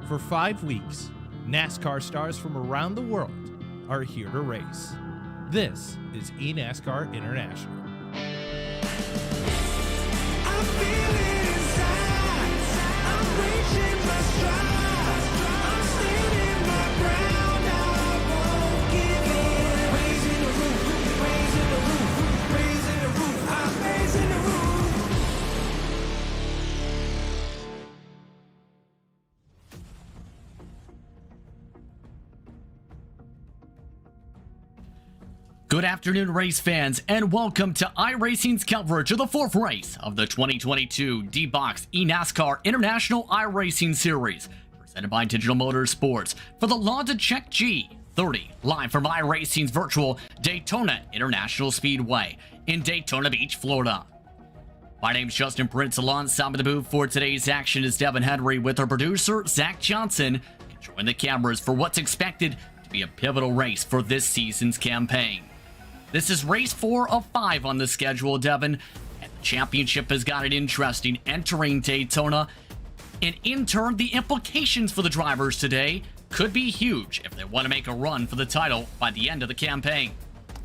For 5 weeks, NASCAR stars from around the world are here to race. This is eNASCAR International. I feel it inside. I'm reaching my stride. I'm standing my ground. I won't give in. Raising the roof, raising the roof, raising the roof. I'm raising the roof. Good afternoon, race fans, and welcome to iRacing's coverage of the 4th race of the 2022 D-Box eNASCAR International iRacing Series, presented by Digital Motorsports for the Logitech G30, live from iRacing's virtual Daytona International Speedway in Daytona Beach, Florida. My name's Justin Prince. Alongside the booth for today's action is Devin Henry with our producer, Zach Johnson, controlling the cameras for what's expected to be a pivotal race for this season's campaign. This is race 4 of 5 on the schedule, Devin, and the championship has got it interesting entering Daytona. And in turn, the implications for the drivers today could be huge if they want to make a run for the title by the end of the campaign.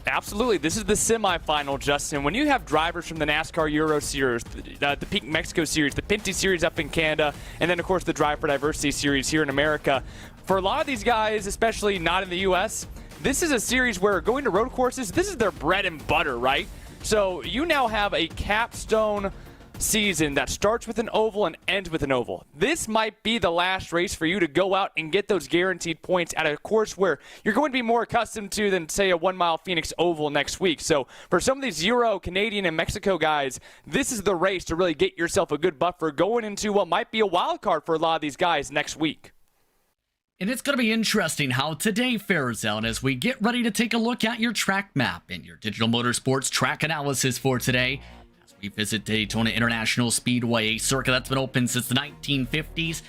Absolutely. This is the semifinal, Justin. When you have drivers from the NASCAR Euro Series, the Peak Mexico Series, the Pinty Series up in Canada, and then, of course, the Drive for Diversity Series here in America, for a lot of these guys, especially not in the U.S., this is a series where going to road courses, this is their bread and butter, right? So you now have a capstone season that starts with an oval and ends with an oval. This might be the last race for you to go out and get those guaranteed points at a course where you're going to be more accustomed to than, say, a 1 mile Phoenix Oval next week. So for some of these Euro, Canadian, and Mexico guys, this is the race to really get yourself a good buffer going into what might be a wild card for a lot of these guys next week. And it's going to be interesting how today fares out as we get ready to take a look at your track map and your Digital Motorsports track analysis for today. As we visit Daytona International Speedway, a circuit that's been open since the 1950s,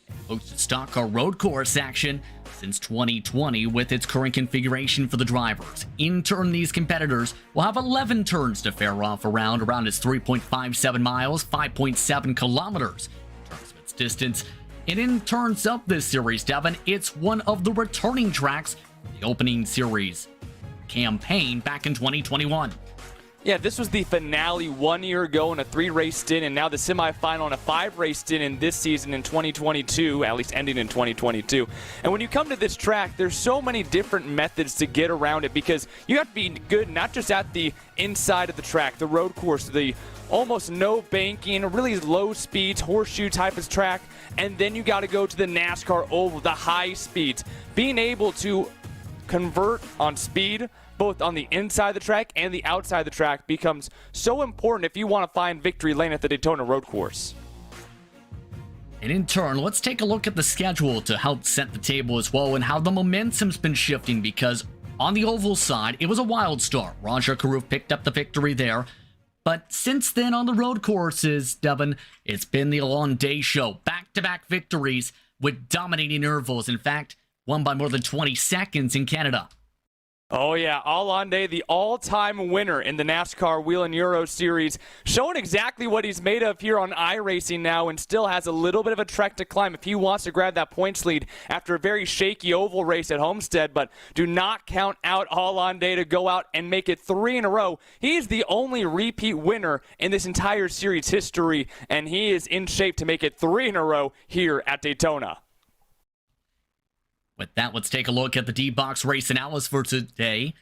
and hosted stock car road course action since 2020 with its current configuration for the drivers. In turn, these competitors will have 11 turns to fare off around its 3.57 miles, 5.7 kilometers in terms of its distance. And in terms of this series, Devin, it's one of the returning tracks for the opening series campaign back in 2021. Yeah, this was the finale 1 year ago in a 3-race stint, and now the semifinal in a 5-race stint in this season in 2022, at least ending in 2022. And when you come to this track, there's so many different methods to get around it because you have to be good not just at the inside of the track, the road course, the almost no banking, really low speeds, horseshoe type of track, and then you got to go to the NASCAR Oval, the high speeds. Being able to convert on speed, both on the inside of the track and the outside of the track, becomes so important if you want to find victory lane at the Daytona Road Course. And in turn, let's take a look at the schedule to help set the table as well and how the momentum's been shifting, because on the oval side, it was a wild start. Rajah Caruth picked up the victory there. But since then on the road courses, Devin, it's been the long day show. Back-to-back victories with dominating intervals. In fact, won by more than 20 seconds in Canada. Oh yeah, Allende, the all-time winner in the NASCAR Wheel and Euro Series, showing exactly what he's made of here on iRacing now, and still has a little bit of a trek to climb if he wants to grab that points lead after a very shaky oval race at Homestead. But do not count out Allende to go out and make it 3 in a row. He is the only repeat winner in this entire series history, and he is in shape to make it 3 in a row here at Daytona. With that, let's take a look at the D-Box race analysis for today.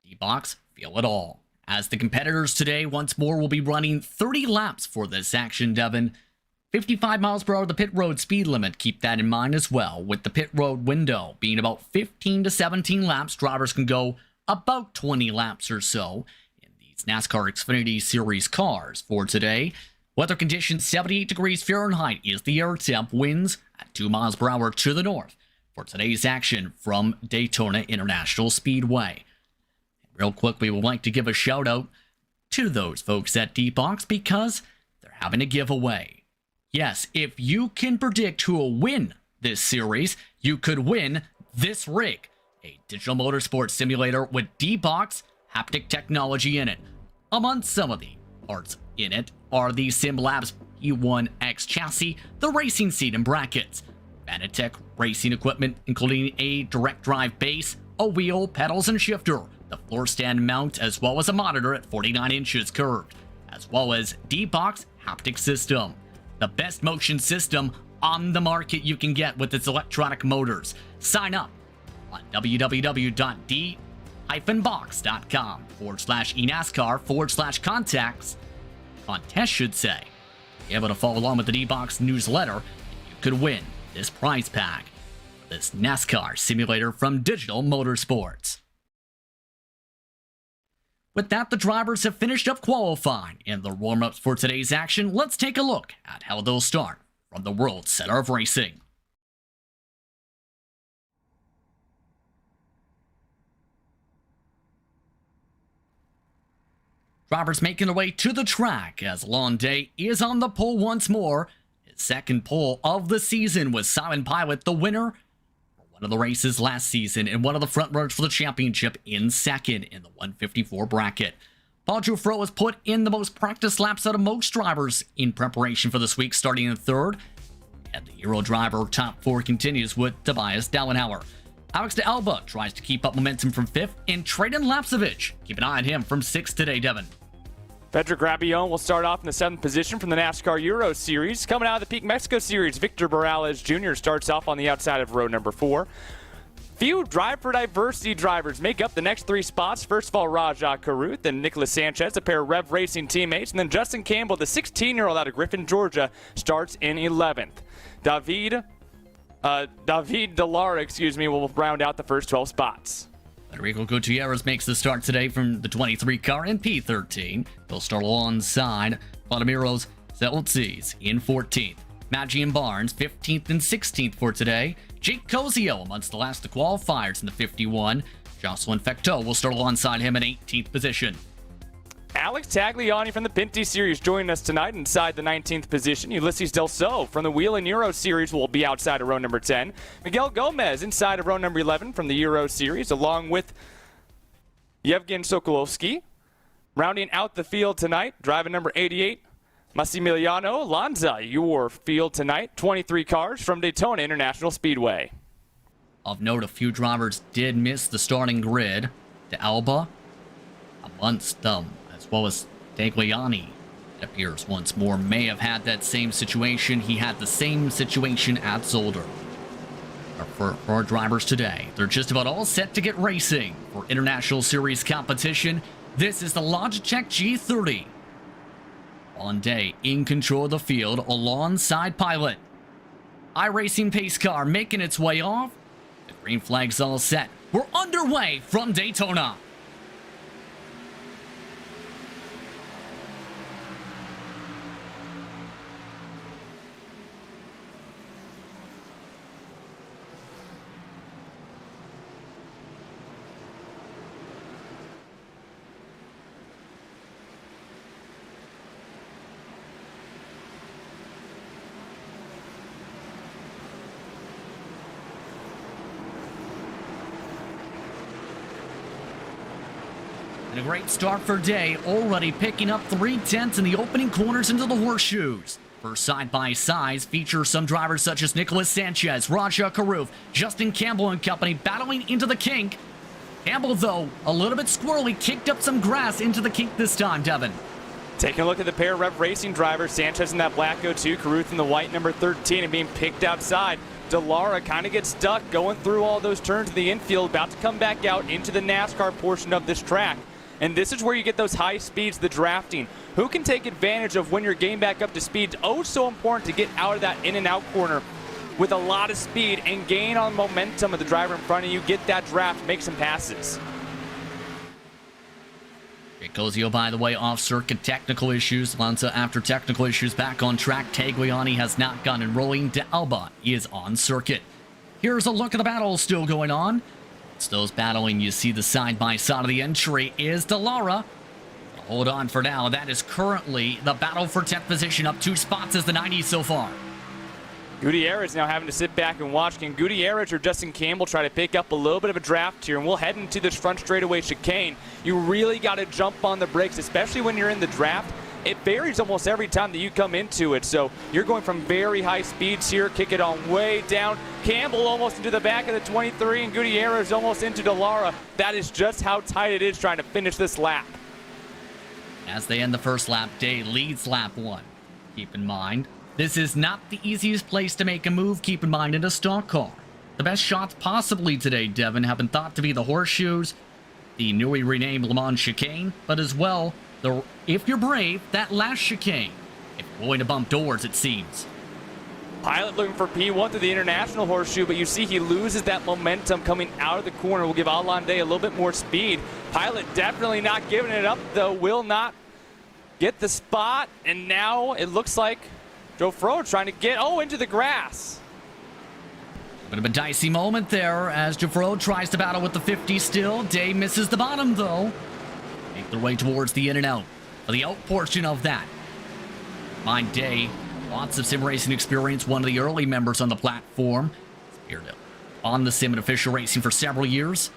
D-Box, feel it all. As the competitors today once more will be running 30 laps for this action, Devin. 55 miles per hour, the pit road speed limit. Keep that in mind as well, with the pit road window being about 15 to 17 laps. Drivers can go about 20 laps or so in these NASCAR Xfinity Series cars for today. Weather conditions, 78 degrees Fahrenheit is the air temp. Winds at 2 miles per hour to the north. For today's action from Daytona International Speedway. Real quick, we would like to give a shout out to those folks at D-Box because they're having a giveaway. Yes, if you can predict who will win this series, you could win this rig, a Digital Motorsports simulator with D-Box haptic technology in it. Among some of the parts in it are the SimLabs U1X chassis, the racing seat and brackets, Vanatech racing equipment, including a direct drive base, a wheel, pedals, and shifter, the floor stand mount, as well as a monitor at 49 inches curved, as well as D-Box haptic system, the best motion system on the market you can get with its electronic motors. Sign up on www.d-box.com/eNASCAR/contacts. Contest should say. Be able to follow along with the D-Box newsletter, and you could win this prize pack for this NASCAR simulator from Digital Motorsports. With that, the drivers have finished up qualifying in the warm-ups for today's action. Let's take a look at how they'll start from the World Center of Racing. Drivers making their way to the track as Londay is on the pole once more. His second pole of the season was Simon Pilot, the winner for one of the races last season and one of the front runners for the championship in second in the 154 bracket. Paul Giuffreau was put in the most practice laps out of most drivers in preparation for this week, starting in third. And the Euro driver top four continues with Tobias Dallenhauer. Alex de Alba tries to keep up momentum from fifth, and Trayden Lapsevich. Keep an eye on him from sixth today, Devin. Fedric Grabillon will start off in the 7th position from the NASCAR Euro Series. Coming out of the Peak Mexico Series, Victor Morales Jr. starts off on the outside of row number 4. Few Drive for Diversity drivers make up the next 3 spots. First of all, Rajah Caruth and Nicholas Sanchez, a pair of Rev Racing teammates. And then Justin Campbell, the 16-year-old out of Griffin, Georgia, starts in 11th. David Delara, will round out the first 12 spots. Federico Gutierrez makes the start today from the 23 car in P13. He'll start alongside Vladimiros Zeltzis in 14th. Magian Barnes, 15th and 16th for today. Jake Cozio amongst the last of the qualifiers in the 51. Jocelyn Fecteau will start alongside him in 18th position. Alex Tagliani from the Pinty Series joining us tonight inside the 19th position. Ulysses Del Sol from the Wheel and Euro Series will be outside of row number 10. Miguel Gomez inside of row number 11 from the Euro Series, along with Yevgen Sokolovsky. Rounding out the field tonight, driving number 88, Massimiliano Lanza, your field tonight. 23 cars from Daytona International Speedway. Of note, a few drivers did miss the starting grid. De Alba amongst them, as well as Tagliani, it appears once more, may have had that same situation. He had the same situation at Zolder. For our drivers today, they're just about all set to get racing for International Series competition. This is the Logitech G30. On day, in control of the field alongside Pilot. iRacing pace car making its way off. The green flag's all set. We're underway from Daytona. And a great start for Day, already picking up 3/10 in the opening corners into the horseshoes. First side-by-sides feature some drivers such as Nicholas Sanchez, Rajah Caruth, Justin Campbell and company battling into the kink. Campbell, though, a little bit squirrely, kicked up some grass into the kink this time, Devin. Taking a look at the pair of Rev Racing drivers, Sanchez in that black 02, Caruth in the white number 13, and being picked outside. Delara kind of gets stuck going through all those turns in the infield, about to come back out into the NASCAR portion of this track. And this is where you get those high speeds, the drafting. Who can take advantage of when you're getting back up to speed? Oh, so important to get out of that in and out corner with a lot of speed and gain on momentum of the driver in front of you. Get that draft, make some passes. Cozio, by the way, off-circuit technical issues. Lanza, after technical issues, back on track. Tagliani has not gotten rolling. De Alba is on circuit. Here's a look at the battle still going on. It's those battling. You see the side-by-side of the entry is Delara. Hold on for now. That is currently the battle for 10th position. Up 2 spots as the 90s so far. Gutierrez now having to sit back and watch. Can Gutierrez or Justin Campbell try to pick up a little bit of a draft here? And we'll head into this front straightaway chicane. You really got to jump on the brakes, especially when you're in the draft. it varies almost every time that you come into it. So you're going from very high speeds here, kick it on way down. Campbell almost into the back of the 23, and Gutierrez almost into Delara. That is just how tight it is trying to finish this lap. As they end the first lap, Day leads lap 1. Keep in mind, this is not the easiest place to make a move, keep in mind, in a stock car. The best shots possibly today, Devin, have been thought to be the horseshoes, the newly renamed Le Mans chicane, but as well, if you're brave, that last chicane. If you're willing to bump doors, it seems. Pilot looking for P1 through the international horseshoe, but you see he loses that momentum coming out of the corner. Will give Allende a little bit more speed. Pilot definitely not giving it up, though. Will not get the spot, and now it looks like Joe Fro trying to get, into the grass. Bit of a dicey moment there as Jafro tries to battle with the 50 still. Day misses the bottom, though. Make their way towards the in and out. For the out portion of that. Mind Day, lots of sim racing experience, one of the early members on the platform. Appeared on the sim and official racing for several years.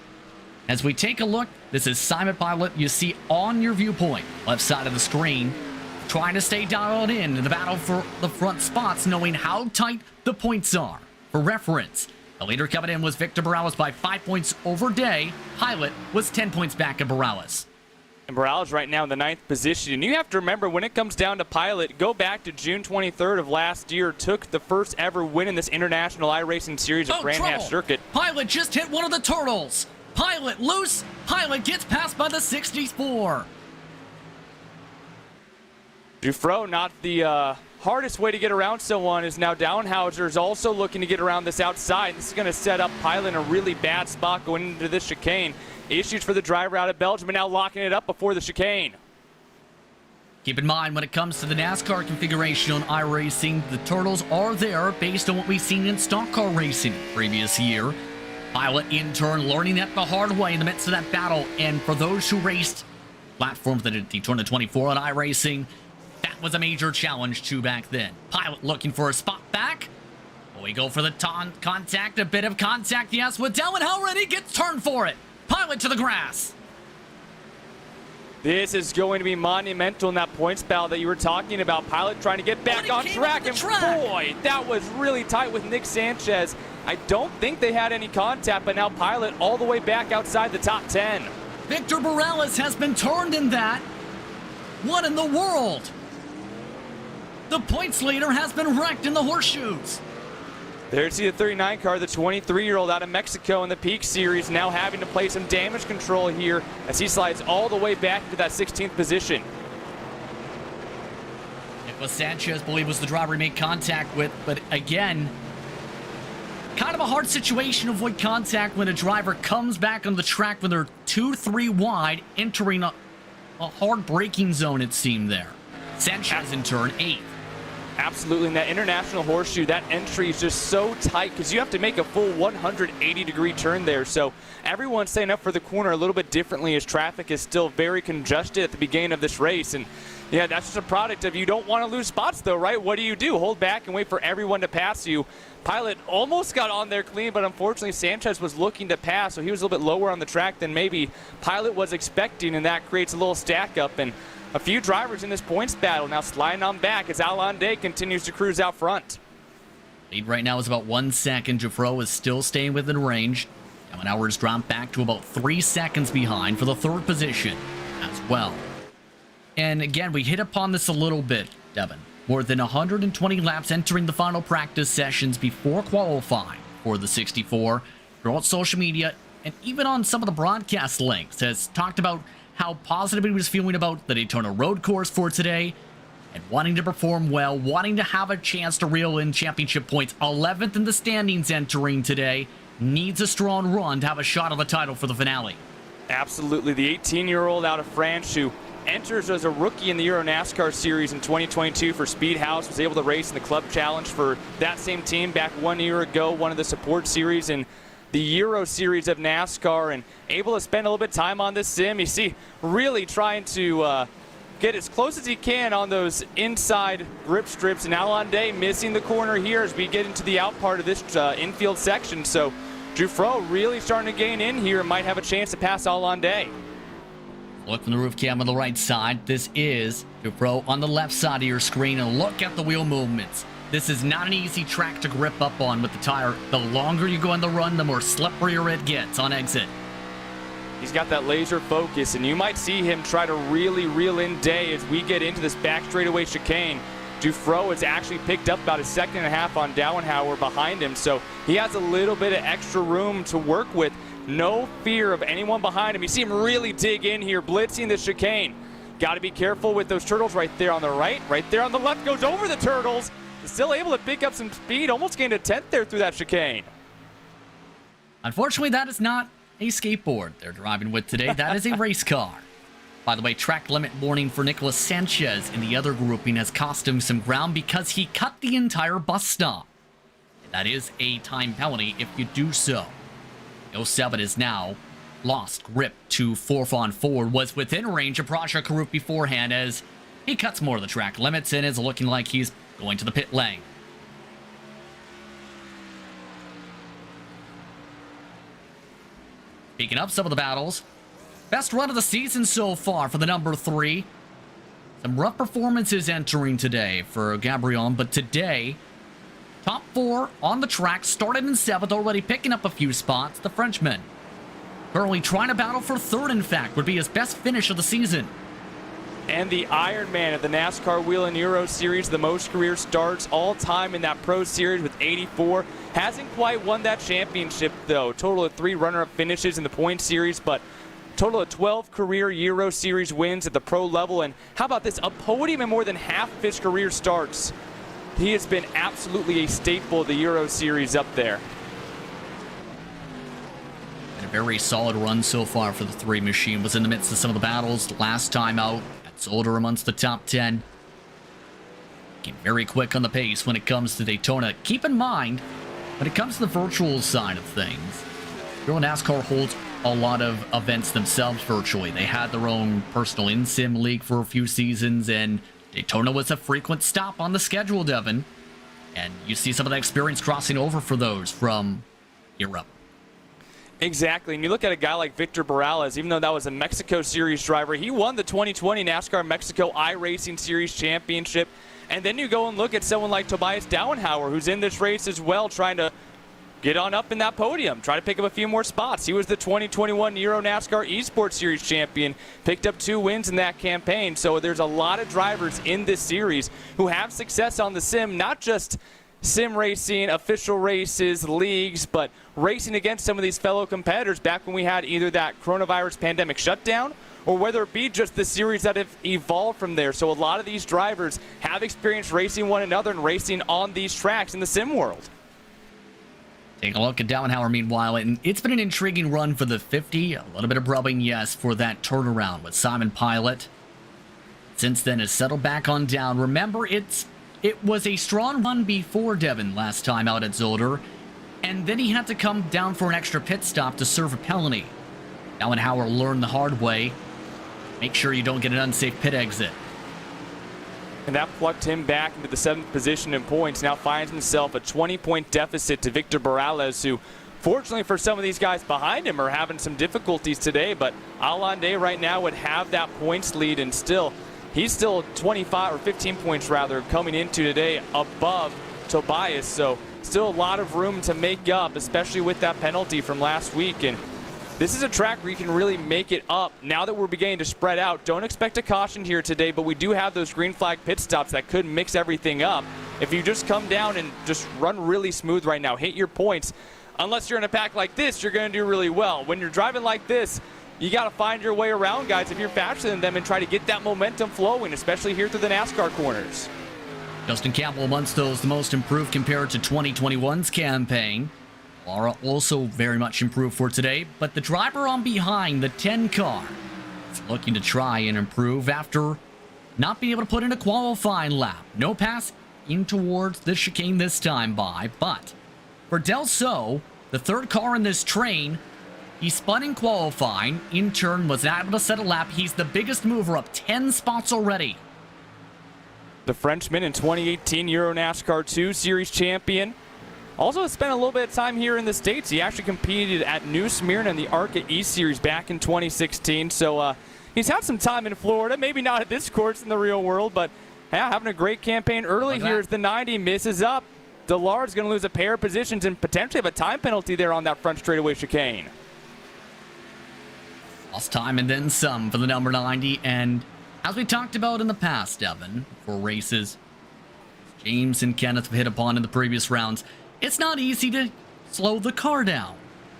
As we take a look, this is Simon Pilot you see on your viewpoint, left side of the screen, trying to stay dialed in the battle for the front spots, knowing how tight the points are. For reference, the leader coming in was Victor Morales by 5 points over Day. Pilot was 10 points back of Morales. And Morales right now in the 9th position. And you have to remember, when it comes down to Pilot, go back to June 23rd of last year, took the first ever win in this international iRacing series of Grand Hatch Circuit. Pilot just hit one of the turtles. Pilot loose. Pilot gets passed by the 64. Dufro, not the hardest way to get around someone, is now Downhauser is also looking to get around this outside. This is going to set up Pilot in a really bad spot going into this chicane. Issues for the driver out of Belgium, and now locking it up before the chicane. Keep in mind, when it comes to the NASCAR configuration on iRacing, the turtles are there based on what we've seen in stock car racing previous year. Pilot, in turn, learning that the hard way in the midst of that battle. And for those who raced platforms that did Daytona 24 on iRacing, that was a major challenge too back then. Pilot looking for a spot back. We go for the contact, a bit of contact, yes, with Delvin Howard. He gets turned for it. Pilot to the grass. This is going to be monumental in that points battle that you were talking about. Pilot trying to get back on track, and boy, that was really tight with Nick Sanchez. I don't think they had any contact, but now Pilot all the way back outside the top 10. Victor Morales has been turned in that. What in the world? The points leader has been wrecked in the horseshoes. There's the 39 car, the 23-year-old out of Mexico in the Peak Series, now having to play some damage control here as he slides all the way back to that 16th position. It was Sanchez, I believe, was the driver he made contact with, but again, kind of a hard situation to avoid contact when a driver comes back on the track when they're 2-3 wide, entering a hard braking zone, it seemed there. Sanchez, in turn, 8th. Absolutely, and that international horseshoe, that entry is just so tight because you have to make a full 180-degree turn there. So everyone's setting up for the corner a little bit differently as traffic is still very congested at the beginning of this race. And yeah, that's just a product of you don't want to lose spots though, right? What do? Hold back and wait for everyone to pass you. Pilot almost got on there clean, but unfortunately Sanchez was looking to pass, so he was a little bit lower on the track than maybe Pilot was expecting, and that creates a little stack up. And a few drivers in this points battle now sliding on back as Allende continues to cruise out front. Lead right now is about 1 second. Jafro is still staying within range. And Howard's dropped back to about 3 seconds behind for the 3rd position as well. And again, we hit upon this a little bit, Devin. More than 120 laps entering the final practice sessions before qualifying for the 64. Throughout social media and even on some of the broadcast links has talked about how positive he was feeling about the Daytona Road Course for today and wanting to perform well, wanting to have a chance to reel in championship points. 11th in the standings entering today. Needs a strong run to have a shot of a title for the finale. Absolutely. The 18-year-old out of France who enters as a rookie in the Euro NASCAR Series in 2022 for Speedhouse, was able to race in the Club Challenge for that same team back 1 year ago, one of the support series in the Euro Series of NASCAR, and able to spend a little bit of time on this sim. You see, really trying to get as close as he can on those inside grip strips, and Allende missing the corner here as we get into the out part of this infield section. So Jufro really starting to gain in here and might have a chance to pass Allende. Look from the roof cam on the right side. This is Dupro on the left side of your screen, and look at the wheel movements. This is not an easy track to grip up on with the tire. The longer you go on the run, the more slipperier it gets on exit. He's got that laser focus, and you might see him try to really reel in Day as we get into this back straightaway chicane. Dufro has actually picked up about a second and a half on Dauenhauer behind him, so he has a little bit of extra room to work with. No fear of anyone behind him. You see him really dig in here, blitzing the chicane. Got to be careful with those turtles right there on the right there on the left, goes over the turtles. Still able to pick up some speed, almost gained a 10th there through that chicane. Unfortunately, that is not a skateboard they're driving with today. That is a race car. By the way, track limit warning for Nicolas Sanchez in the other grouping has cost him some ground because he cut the entire bus stop. That is a time penalty if you do so. 07 is now lost grip to 4th on forward, was within range of Praja Karuk beforehand as he cuts more of the track limits and is looking like he's going to the pit lane. Speaking of some of the battles, best run of the season so far for the number 3. Some rough performances entering today for Gabriel, but today, top 4 on the track, started in 7th, already picking up a few spots. The Frenchman currently trying to battle for 3rd, in fact, would be his best finish of the season. And the Iron Man of the NASCAR Wheel and Euro Series, the most career starts all time in that Pro Series with 84. Hasn't quite won that championship, though. Total of 3 runner-up finishes in the Point Series, but total of 12 career Euro Series wins at the pro level. And how about this? A podium in more than half of his career starts. He has been absolutely a staple of the Euro Series up there. And a very solid run so far for the 3 machine. Was in the midst of some of the battles last time out. Older amongst the top 10. Get very quick on the pace when it comes to Daytona. Keep in mind, when it comes to the virtual side of things, NASCAR holds a lot of events themselves virtually. They had their own personal in-sim league for a few seasons, and Daytona was a frequent stop on the schedule, Devin. And you see some of that experience crossing over for those from Europe. Exactly, and you look at a guy like Victor Morales, even though that was a Mexico Series driver, he won the 2020 NASCAR Mexico iRacing Series Championship. And then you go and look at someone like Tobias Dauenhauer, who's in this race as well, trying to get on up in that podium, try to pick up a few more spots. He was the 2021 Euro NASCAR Esports Series champion, picked up 2 wins in that campaign. So there's a lot of drivers in this series who have success on the sim, not just sim racing, official races, leagues, but racing against some of these fellow competitors back when we had either that coronavirus pandemic shutdown or whether it be just the series that have evolved from there. So a lot of these drivers have experienced racing one another and racing on these tracks in the sim world. Take a look at Dauenhauer, meanwhile, and it's been an intriguing run for the 50. A little bit of rubbing, yes, for that turnaround with Simon Pilot. Since then, has settled back on down. Remember, it was a strong run before Devin last time out at Zolder, and then he had to come down for an extra pit stop to serve a penalty. Dauenhauer learned the hard way. Make sure you don't get an unsafe pit exit. And that plucked him back into the 7th position in points. Now finds himself a 20-point deficit to Victor Morales, who, fortunately for some of these guys behind him, are having some difficulties today. But Allende right now would have that points lead, and still, he's still 25 or 15 points rather coming into today above Tobias. So still a lot of room to make up, especially with that penalty from last week. And this is a track where you can really make it up. Now that we're beginning to spread out, don't expect a caution here today, but we do have those green flag pit stops that could mix everything up. If you just come down and just run really smooth right now, hit your points, unless you're in a pack like this, you're going to do really well. When you're driving like this, you got to find your way around, guys, if you're faster than them, and try to get that momentum flowing, especially here through the NASCAR corners. Justin Campbell amongst those the most improved compared to 2021's campaign. Lara also very much improved for today, but the driver on behind, the 10 car, is looking to try and improve after not being able to put in a qualifying lap. No pass in towards the chicane this time but for Del So, the 3rd car in this train, he spun in qualifying, in turn was not able to set a lap. He's the biggest mover, up 10 spots already. The Frenchman in 2018 Euro NASCAR 2 Series champion. Also spent a little bit of time here in the States. He actually competed at New Smyrna in the ARCA E-Series back in 2016. So he's had some time in Florida, maybe not at this course in the real world, but yeah, having a great campaign early here as the 90 misses up. Dillard's going to lose a pair of positions and potentially have a time penalty there on that front straightaway chicane. Lost time and then some for the number 90. And as we talked about in the past, Evan, for races James and Kenneth have hit upon in the previous rounds, it's not easy to slow the car down.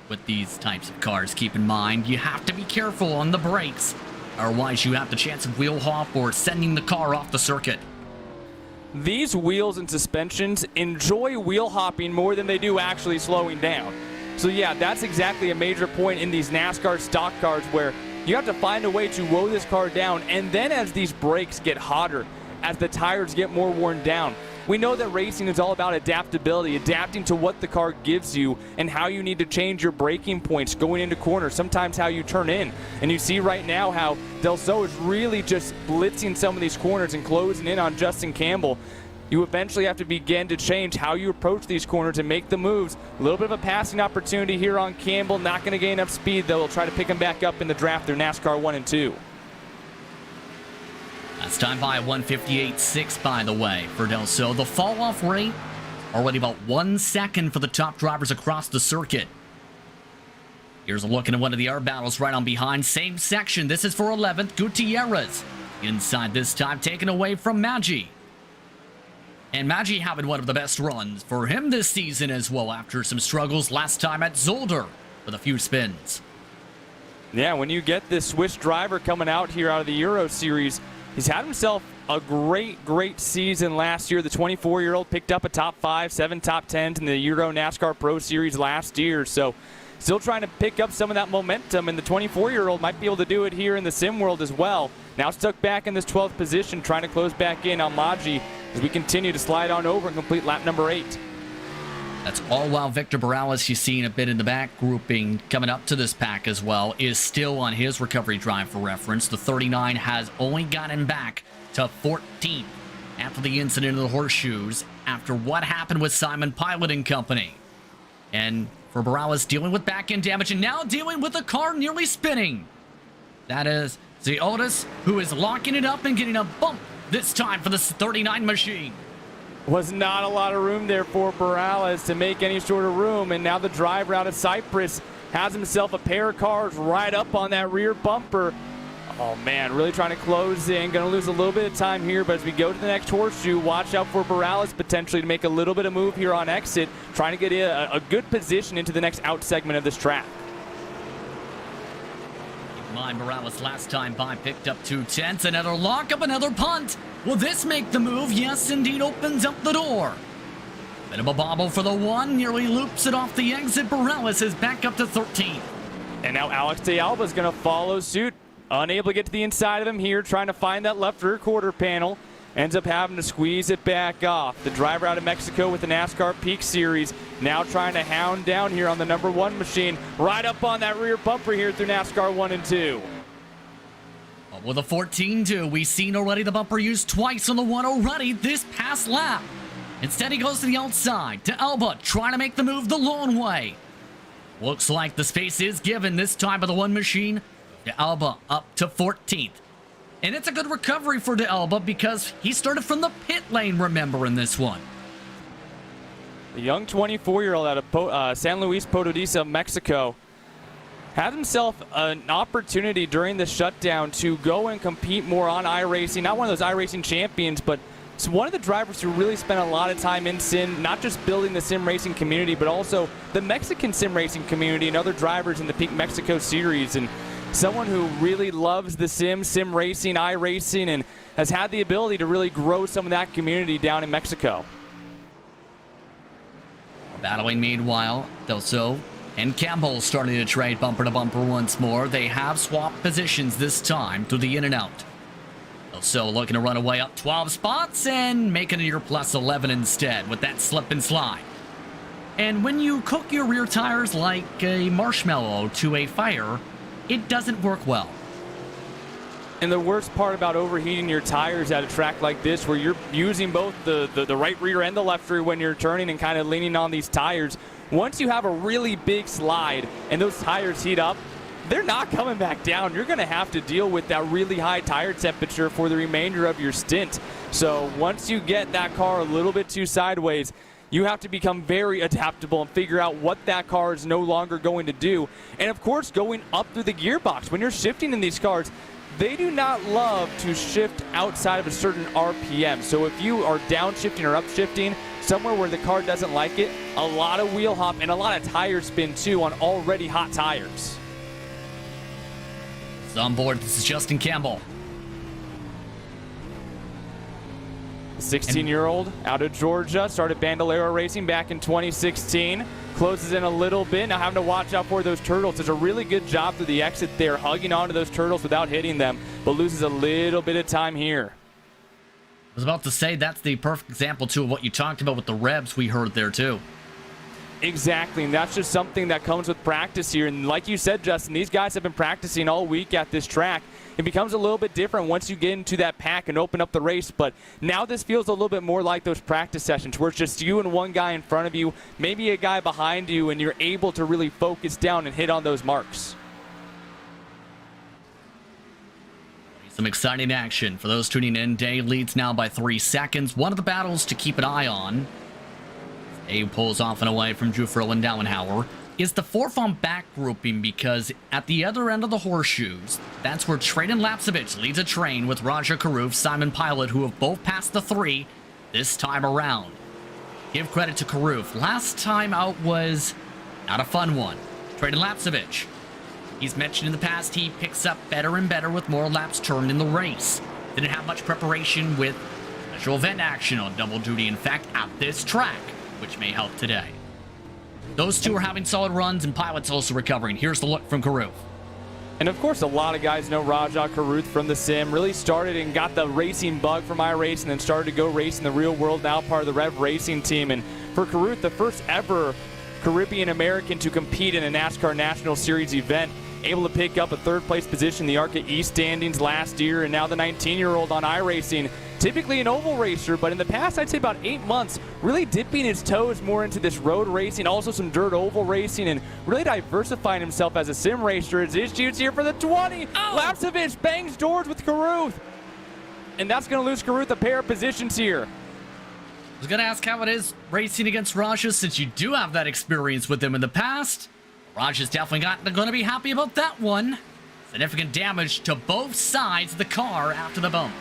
With these types of cars, keep in mind, you have to be careful on the brakes. Otherwise, you have the chance of wheel hop or sending the car off the circuit. These wheels and suspensions enjoy wheel hopping more than they do actually slowing down. So yeah, that's exactly a major point in these NASCAR stock cars where you have to find a way to woe this car down, and then as these brakes get hotter, as the tires get more worn down, we know that racing is all about adaptability, adapting to what the car gives you and how you need to change your braking points going into corners, sometimes how you turn in. And you see right now how Del Sol is really just blitzing some of these corners and closing in on Justin Campbell. You eventually have to begin to change how you approach these corners and make the moves. A little bit of a passing opportunity here on Campbell. Not going to gain enough speed, though. We'll try to pick him back up in the draft through NASCAR 1 and 2. That's time by 1:58.6, by the way, for Del Sol. The fall-off rate, already about 1 second for the top drivers across the circuit. Here's a look into one of the air battles right on behind. Same section. This is for 11th. Gutierrez inside this time, taken away from Maggi. And Maggi having one of the best runs for him this season as well, after some struggles last time at Zolder with a few spins. Yeah, when you get this Swiss driver coming out here out of the Euro Series, he's had himself a great season last year. The 24-year-old picked up a top 5, 7 top 10s in the Euro NASCAR Pro Series last year. So still trying to pick up some of that momentum, and the 24-year-old might be able to do it here in the sim world as well. Now stuck back in this 12th position, trying to close back in on Maggi as we continue to slide on over and complete lap number 8. That's all while Victor Morales, you've seen a bit in the back grouping coming up to this pack as well, is still on his recovery drive for reference. The 39 has only gotten back to 14th after the incident of the horseshoes, after what happened with Simon Pilot and company. And for Morales, dealing with back end damage and now dealing with the car nearly spinning. That is the Otis, who is locking it up and getting a bump this time for the 39 machine. Was not a lot of room there for Morales to make any sort of room, and now the driver out of Cyprus has himself a pair of cars right up on that rear bumper. Oh man, really trying to close in. Going to lose a little bit of time here, but as we go to the next horseshoe, watch out for Morales potentially to make a little bit of move here on exit, trying to get a good position into the next out segment of this track. Morales last time by picked up 2/10. Another lockup, another punt. Will this make the move? Yes, indeed, opens up the door. Bit of a bobble for the one, nearly loops it off the exit. Morales is back up to 13. And now Alex de Alba is going to follow suit. Unable to get to the inside of him here, trying to find that left rear quarter panel. Ends up having to squeeze it back off. The driver out of Mexico with the NASCAR Peak Series now trying to hound down here on the number 1 machine, right up on that rear bumper here through NASCAR 1 and 2. But with a 14-2, we've seen already the bumper used twice on the one already this past lap. Instead, he goes to the outside, to Alba, trying to make the move the long way. Looks like the space is given this time by the one machine. De Alba up to 14th. And it's a good recovery for De Alba because he started from the pit lane, remember, in this one. The young 24-year-old out of San Luis Potosí, Mexico, had himself an opportunity during the shutdown to go and compete more on iRacing. Not one of those iRacing champions, but it's one of the drivers who really spent a lot of time in sim, not just building the sim racing community, but also the Mexican sim racing community and other drivers in the Peak Mexico Series. And someone who really loves the sim racing, iRacing, and has had the ability to really grow some of that community down in Mexico. Battling meanwhile, Del Sol and Campbell starting to trade bumper to bumper once more. They have swapped positions this time through the in and out. Del Sol looking to run away up 12 spots and making it your plus 11 instead with that slip and slide. And when you cook your rear tires like a marshmallow to a fire, it doesn't work well. And the worst part about overheating your tires at a track like this, where you're using both the right rear and the left rear when you're turning and kind of leaning on these tires, once you have a really big slide and those tires heat up, they're not coming back down. You're going to have to deal with that really high tire temperature for the remainder of your stint. So once you get that car a little bit too sideways, you have to become very adaptable and figure out what that car is no longer going to do. And of course, going up through the gearbox. When you're shifting in these cars, they do not love to shift outside of a certain RPM. So if you are downshifting or upshifting somewhere where the car doesn't like it, a lot of wheel hop and a lot of tire spin too on already hot tires. So on board, this is Justin Campbell. 16-year-old out of Georgia, started Bandolero Racing back in 2016. Closes in a little bit. Now having to watch out for those turtles. Does a really good job through the exit there, hugging onto those turtles without hitting them, but loses a little bit of time here. I was about to say that's the perfect example, too, of what you talked about with the revs we heard there, too. Exactly, and that's just something that comes with practice here. And like you said, Justin, these guys have been practicing all week at this track. It becomes a little bit different once you get into that pack and open up the race, but now this feels a little bit more like those practice sessions where it's just you and one guy in front of you, maybe a guy behind you, and you're able to really focus down and hit on those marks. Some exciting action for those tuning in. Day leads now by 3 seconds. One of the battles to keep an eye on, Day pulls off and away from Drew and Dauenhauer, is the four-farm back grouping, because at the other end of the horseshoes, that's where Traden Lapcevich leads a train with Raja Karuf, Simon Pilot, who have both passed the 3 this time around. Give credit to Karuf. Last time out was not a fun one. Traden Lapcevich, he's mentioned in the past he picks up better and better with more laps turned in the race. Didn't have much preparation with special event action on double duty, in fact, at this track, which may help today. Those two are having solid runs, and Pilot's also recovering. Here's the look from Karuf. And of course, a lot of guys know Raja Karuth from the sim. Really started and got the racing bug from iRacing, and then started to go race in the real world, now part of the Rev Racing team. And for Karuth, the first ever Caribbean American to compete in a NASCAR National Series event, able to pick up a third-place position in the ARCA East standings last year, and now the 19-year-old on iRacing. Typically an oval racer, but in the past, I'd say about 8 months, really dipping his toes more into this road racing, also some dirt oval racing, and really diversifying himself as a sim racer. As his shoots here for the 20. Lapcevich bangs doors with Karuth. And that's going to lose Karuth a pair of positions here. I was going to ask how it is racing against Raja, since you do have that experience with him in the past. Raja's definitely not going to be happy about that one. Significant damage to both sides of the car after the bump.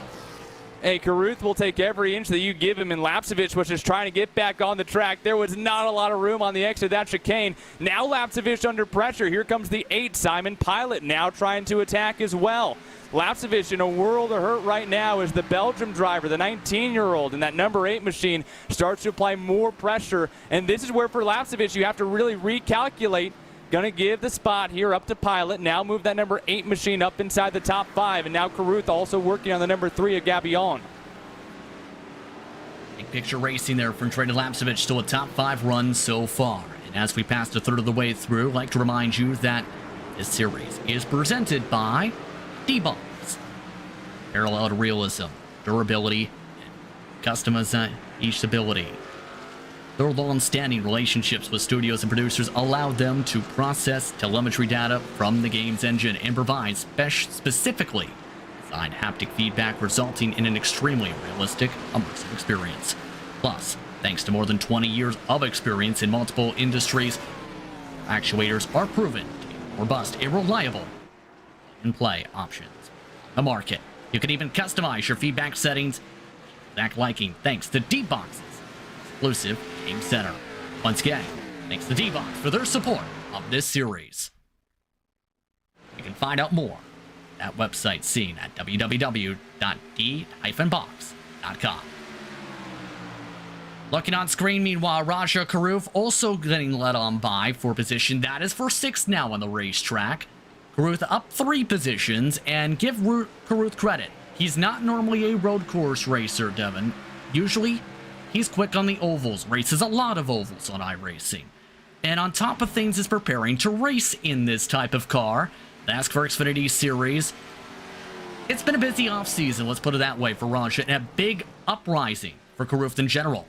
Hey, Karuth will take every inch that you give him, and Lapcevich was just trying to get back on the track. There was not a lot of room on the exit of that chicane. Now Lapcevich under pressure. Here comes the 8, Simon Pilot, now trying to attack as well. Lapcevich in a world of hurt right now as the Belgium driver, the 19-year-old, and that number 8 machine starts to apply more pressure. And this is where for Lapcevich you have to really recalculate. Going to give the spot here up to Pilot. Now move that number 8 machine up inside the top 5. And now Karuth also working on the number 3 of Gabillon. Big picture racing there from Traden Lapcevich. Still a top 5 run so far. And as we pass a third of the way through, I'd like to remind you that this series is presented by D-Box. Paralleled realism, durability, and customizability. Their long-standing relationships with studios and producers allow them to process telemetry data from the game's engine and provide specifically designed haptic feedback, resulting in an extremely realistic, immersive experience. Plus, thanks to more than 20 years of experience in multiple industries, actuators are proven to be robust and reliable plug-and-play options on the market. You can even customize your feedback settings to exact liking thanks to D-Box's exclusive Game Center. Once again, thanks to D-Box for their support of this series. You can find out more at website seen at www.d-box.com. Looking on screen, meanwhile, Raja Karuf also getting led on by for position. That is for 6th now on the racetrack. Karuth up 3 positions, and give Karuth credit. He's not normally a road course racer, Devin. Usually, he's quick on the ovals, races a lot of ovals on iRacing. And on top of things is preparing to race in this type of car, the NASCAR Xfinity Series. It's been a busy offseason, let's put it that way, for Raja, and a big uprising for Karuth in general.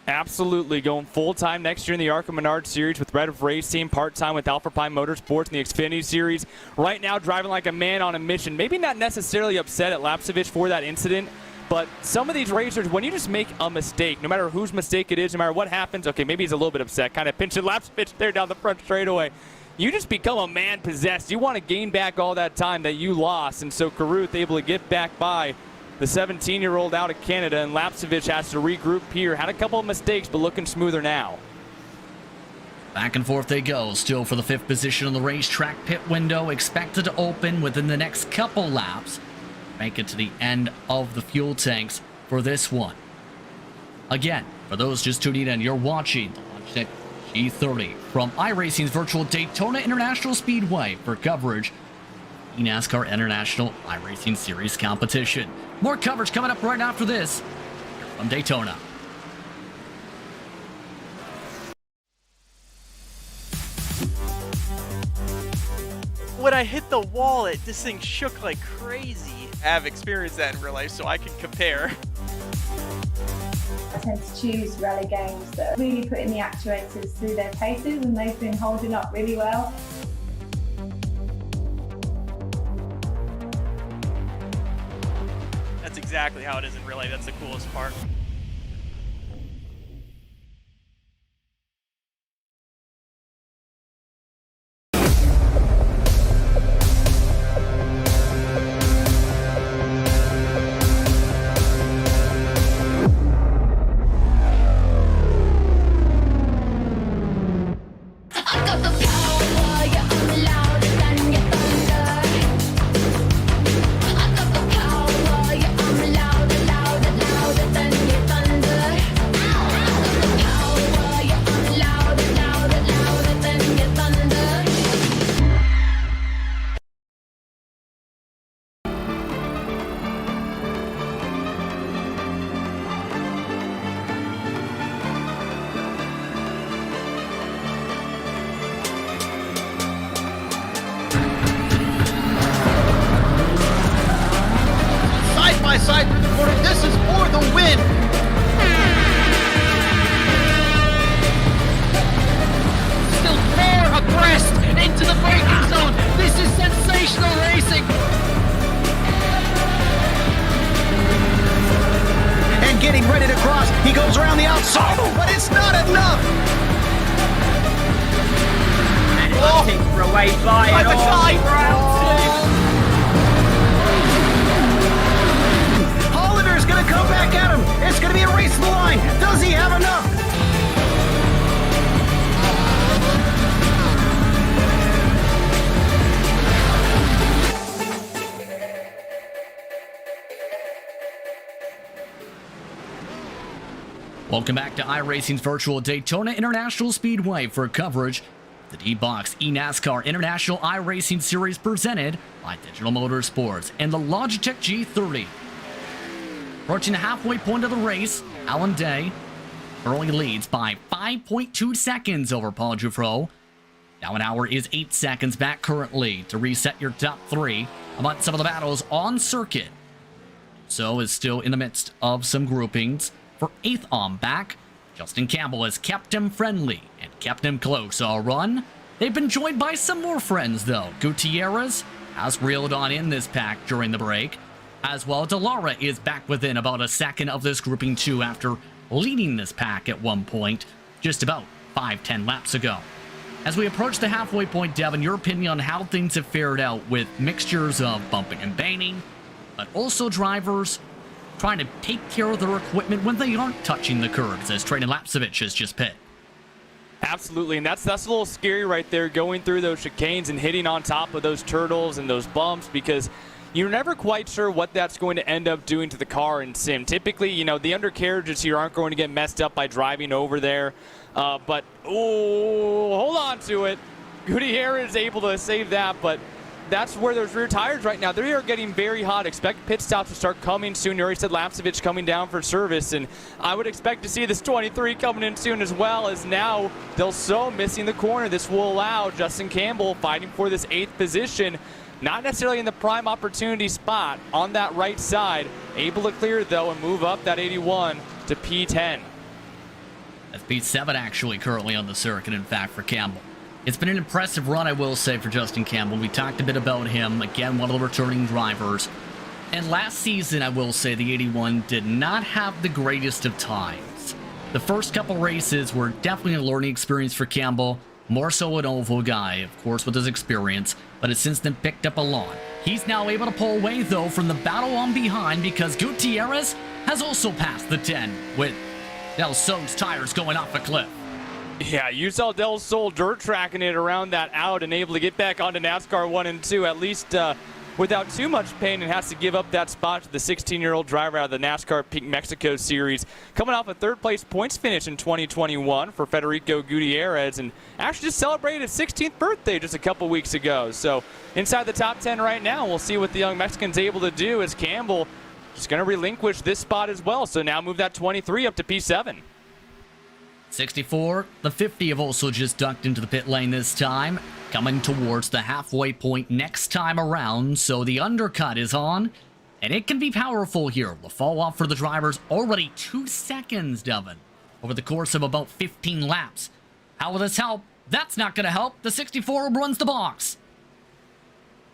Absolutely, going full-time next year in the ARCA Menard Series with Red Racing, part-time with Alpha Prime Motorsports in the Xfinity Series. Right now, driving like a man on a mission. Maybe not necessarily upset at Lapsevich for that incident, but some of these racers, when you just make a mistake, no matter whose mistake it is, no matter what happens, okay, maybe he's a little bit upset, kind of pinching Lapsevich there down the front straightaway. You just become a man possessed. You want to gain back all that time that you lost, and so Carruth able to get back by the 17-year-old out of Canada, and Lapsevich has to regroup here. Had a couple of mistakes, but looking smoother now. Back and forth they go, still for the 5th position on the racetrack pit window, expected to open within the next couple laps. Make it to the end of the fuel tanks for this one. Again, for those just tuning in, you're watching the Logitech G30 from iRacing's virtual Daytona International Speedway for coverage eNASCAR International iRacing Series competition. More coverage coming up right after this here from Daytona. When I hit the wall, this thing shook like crazy. I have experienced that in real life, so I can compare. I tend to choose rally games that are really putting the actuators through their paces, and they've been holding up really well. That's exactly how it is in real life. That's the coolest part. Side through the corner. This is for the win. Still 4 abreast into the braking zone. This is sensational racing. And getting ready to cross. He goes around the outside, but it's not enough. And for a wave by it all. Round 6. Gonna come back at him. It's gonna be a race to the line. Does he have enough? Welcome back to iRacing's virtual Daytona International Speedway for coverage the D-Box eNASCAR International iRacing Series presented by Digital Motorsports and the Logitech G30. Approaching the halfway point of the race, Alan Day early leads by 5.2 seconds over Paul Giuffreau. Now an hour is 8 seconds back currently to reset your top 3 among some of the battles on circuit. So is still in the midst of some groupings. For 8th on back, Justin Campbell has kept him friendly and kept him close all run. They've been joined by some more friends though. Gutierrez has reeled on in this pack during the break. As well, Delara is back within about a second of this grouping 2 after leading this pack at one point just about 5-10 laps ago. As we approach the halfway point, Devin, your opinion on how things have fared out with mixtures of bumping and banging, but also drivers trying to take care of their equipment when they aren't touching the curbs, as Trey Lapsevich has just pit. Absolutely, and that's a little scary right there, going through those chicanes and hitting on top of those turtles and those bumps, because you're never quite sure what that's going to end up doing to the car in sim. Typically, you know, the undercarriages here aren't going to get messed up by driving over there. But, oh, hold on to it. Gutierrez is able to save that, but that's where those rear tires right now, they are getting very hot. Expect pit stops to start coming soon. You already said Lapsevich coming down for service, and I would expect to see this 23 coming in soon as well, as now Del Sol missing the corner. This will allow Justin Campbell fighting for this 8th position. Not necessarily in the prime opportunity spot on that right side. Able to clear, though, and move up that 81 to P10. That's P7 actually currently on the circuit, in fact, for Campbell. It's been an impressive run, I will say, for Justin Campbell. We talked a bit about him. Again, one of the returning drivers. And last season, I will say, the 81 did not have the greatest of times. The first couple races were definitely a learning experience for Campbell. More so an oval guy, of course, with his experience, but has since then picked up a lot. He's now able to pull away, though, from the battle on behind because Gutierrez has also passed the 10 with Del Sol's tires going off a cliff. Yeah, you saw Del Sol dirt tracking it around that out and able to get back onto NASCAR 1 and 2, at least without too much pain, and has to give up that spot to the 16-year-old driver out of the NASCAR Peak Mexico Series. Coming off a third-place points finish in 2021 for Federico Gutierrez, and actually just celebrated his 16th birthday just a couple weeks ago. So inside the top 10 right now, we'll see what the young Mexican's able to do as Campbell just going to relinquish this spot as well. So now move that 23 up to P7. 64, the 50 have also just ducked into the pit lane this time, coming towards the halfway point next time around, so the undercut is on, and it can be powerful here. The fall off for the drivers already 2 seconds, Devin, over the course of about 15 laps. How will this help? That's not going to help. The 64 runs the box.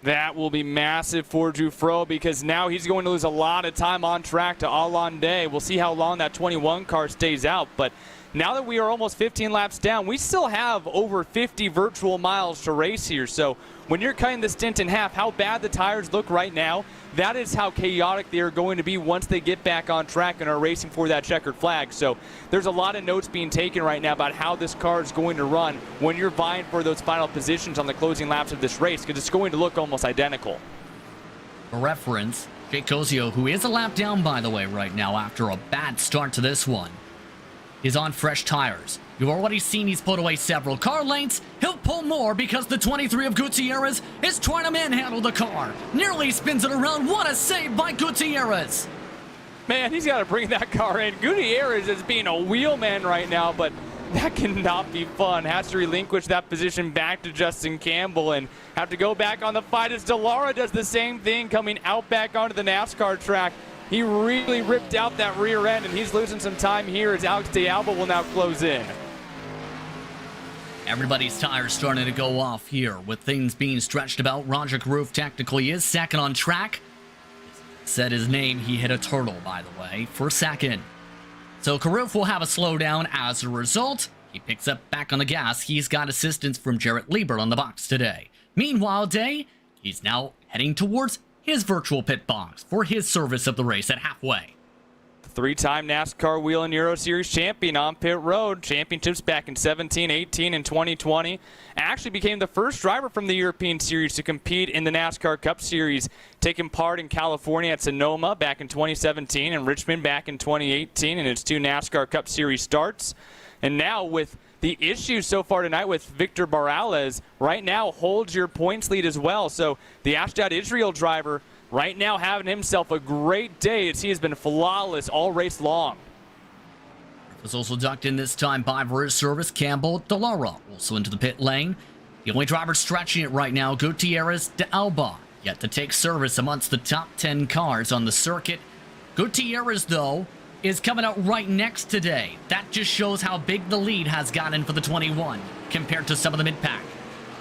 That will be massive for Dufresne because now he's going to lose a lot of time on track to Allende. We'll see how long that 21 car stays out, but now that we are almost 15 laps down, we still have over 50 virtual miles to race here. So when you're cutting the stint in half, how bad the tires look right now, that is how chaotic they are going to be once they get back on track and are racing for that checkered flag. So there's a lot of notes being taken right now about how this car is going to run when you're vying for those final positions on the closing laps of this race, because it's going to look almost identical. For reference, Jake Cozio, who is a lap down, by the way, right now after a bad start to this one, is on fresh tires. You've already seen he's put away several car lengths. He'll pull more because the 23 of Gutierrez is trying to manhandle the car. Nearly spins it around. What a save by Gutierrez. Man, he's got to bring that car in. Gutierrez is being a wheelman right now, but that cannot be fun. Has to relinquish that position back to Justin Campbell and have to go back on the fight as DeLara does the same thing, coming out back onto the NASCAR track. He really ripped out that rear end, and he's losing some time here as Alex de Alba will now close in. Everybody's tires starting to go off here with things being stretched about. Roger Carruth technically is second on track. Said his name, he hit a turtle, by the way, for second. So Carruth will have a slowdown as a result. He picks up back on the gas. He's got assistance from Jarrett Liebert on the box today. Meanwhile, Day, he's now heading towards his virtual pit box for his service of the race at halfway. Three-time NASCAR Wheel and Euro Series champion on pit road. Championships back in 17, 18, and 2020. Actually became the first driver from the European Series to compete in the NASCAR Cup Series, taking part in California at Sonoma back in 2017 and Richmond back in 2018 in its 2 NASCAR Cup Series starts. And now with the issue so far tonight with Victor Morales, right now holds your points lead as well. So the Ashdod Israel driver right now having himself a great day as he has been flawless all race long. Was also ducked in this time by for his service, Campbell DeLara, also into the pit lane. The only driver stretching it right now, Gutierrez de Alba, yet to take service amongst the top 10 cars on the circuit. Gutierrez, though, is coming out right next today. That just shows how big the lead has gotten for the 21 compared to some of the mid-pack.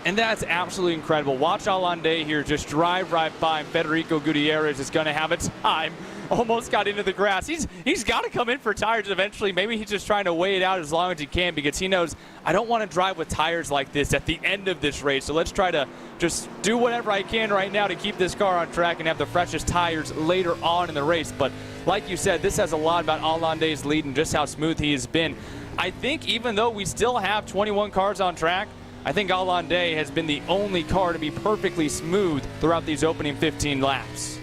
And that's absolutely incredible. Watch Allende here just drive right by him. Federico Gutierrez is going to have a time. Almost got into the grass. He's got to come in for tires eventually. Maybe he's just trying to weigh it out as long as he can because he knows I don't want to drive with tires like this at the end of this race. So let's try to just do whatever I can right now to keep this car on track and have the freshest tires later on in the race. But like you said, this has a lot about Allende's lead and just how smooth he has been. I think even though we still have 21 cars on track, I think Allende has been the only car to be perfectly smooth throughout these opening 15 laps.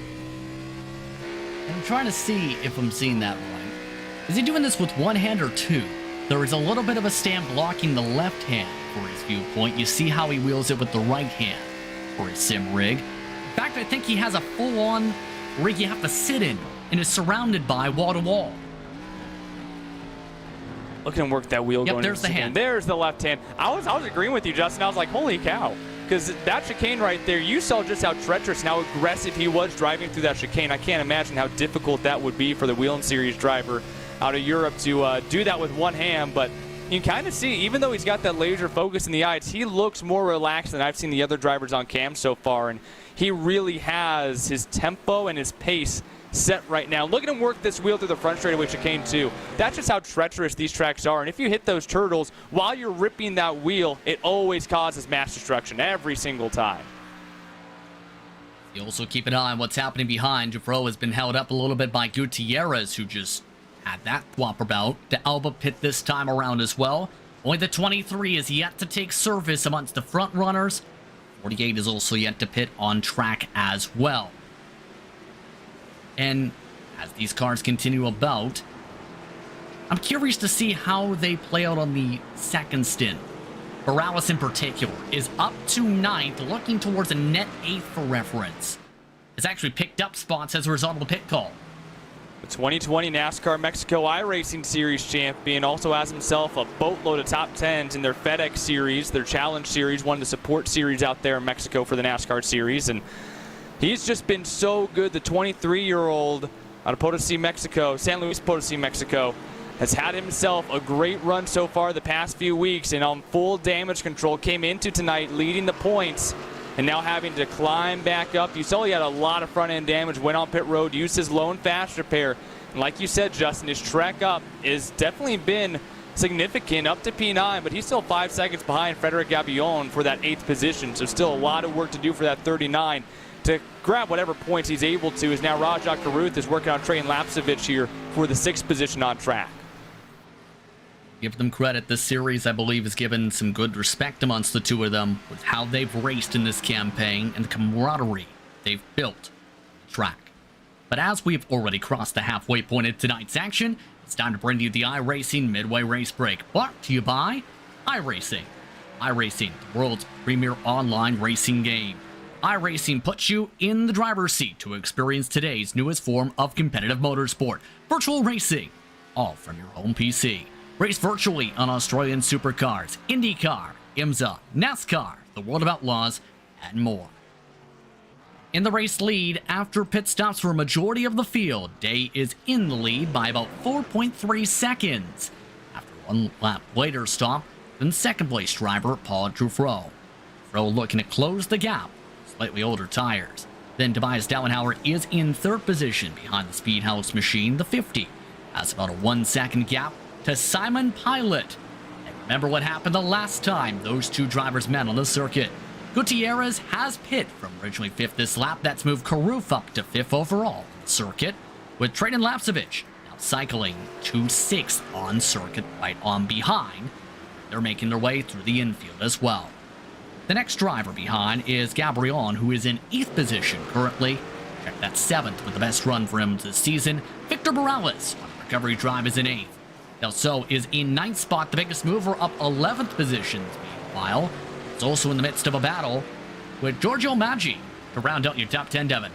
I'm trying to see if I'm seeing that right. Is he doing this with one hand or two? There is a little bit of a stand blocking the left hand for his viewpoint. You see how he wheels it with the right hand for his sim rig. In fact, I think he has a full-on rig you have to sit in and is surrounded by wall-to-wall. Look at him work that wheel. Yep, going there's the hand. There's the left hand. I was agreeing with you, Justin. I was like, holy cow. Because that chicane right there, you saw just how treacherous and how aggressive he was driving through that chicane. I can't imagine how difficult that would be for the Wheel and Series driver. out of Europe to do that with one hand. But you can kind of see, even though he's got that laser focus in the eyes, he looks more relaxed than I've seen the other drivers on cam so far. And he really has his tempo and his pace set right now. Look at him work this wheel through the front straightaway chicane too. That's just how treacherous these tracks are. And if you hit those turtles while you're ripping that wheel, it always causes mass destruction every single time. You also keep an eye on what's happening behind. Dufresne has been held up a little bit by Gutierrez, who just had that swap about. The Alba pit this time around as well. Only the 23 is yet to take service amongst the front runners. 48 is also yet to pit on track as well. And as these cars continue about, I'm curious to see how they play out on the second stint. Morales in particular is up to 9th, looking towards a net 8th for reference. Has actually picked up spots as a result of the pit call. The 2020 NASCAR Mexico iRacing Series champion also has himself a boatload of top 10s in their FedEx Series, their Challenge Series, one of the support series out there in Mexico for the NASCAR Series. And he's just been so good. The 23-year-old out of Potosí, Mexico, San Luis Potosí, Mexico, has had himself a great run so far the past few weeks, and on full damage control, came into tonight leading the points and now having to climb back up. You saw he had a lot of front-end damage, went on pit road, used his lone fast repair. And like you said, Justin, his trek up has definitely been significant, up to P9, but he's still 5 seconds behind Frederic Gabillon for that 8th position, so still a lot of work to do for that 39. To grab whatever points he's able to, is now Rajah Caruth is working on Trajan Lapsevich here for the 6th position on track. Give them credit. This series, I believe, has given some good respect amongst the two of them with how they've raced in this campaign and the camaraderie they've built on the track. But as we've already crossed the halfway point of tonight's action, it's time to bring you the iRacing Midway Race Break, brought to you by iRacing. iRacing, the world's premier online racing game. iRacing puts you in the driver's seat to experience today's newest form of competitive motorsport, virtual racing, all from your home PC. Race virtually on Australian supercars, IndyCar, IMSA, NASCAR, the World of Outlaws, and more. In the race lead, after pit stops for a majority of the field, Day is in the lead by about 4.3 seconds. After one lap later stop than second place driver Paul Dufresne. Dufresne looking to close the gap, slightly older tires. Then Tobias Dauenhauer is in third position behind the Speedhouse machine, the 50. Has about a 1 second gap to Simon Pilot. And remember what happened the last time those two drivers met on the circuit. Gutierrez has pit from originally 5th this lap. That's moved Caruth up to 5th overall on the circuit, with Trajan Lapsevich now cycling to 6th on circuit right on behind. They're making their way through the infield as well. The next driver behind is Gabriel, who is in 8th position currently. Check that 7th with the best run for him this season. Victor Morales on recovery drive is in 8th. Del So is in 9th spot, the biggest mover, up 11th positions. Meanwhile, it's also in the midst of a battle with Giorgio Maggi to round out your top 10, Devin.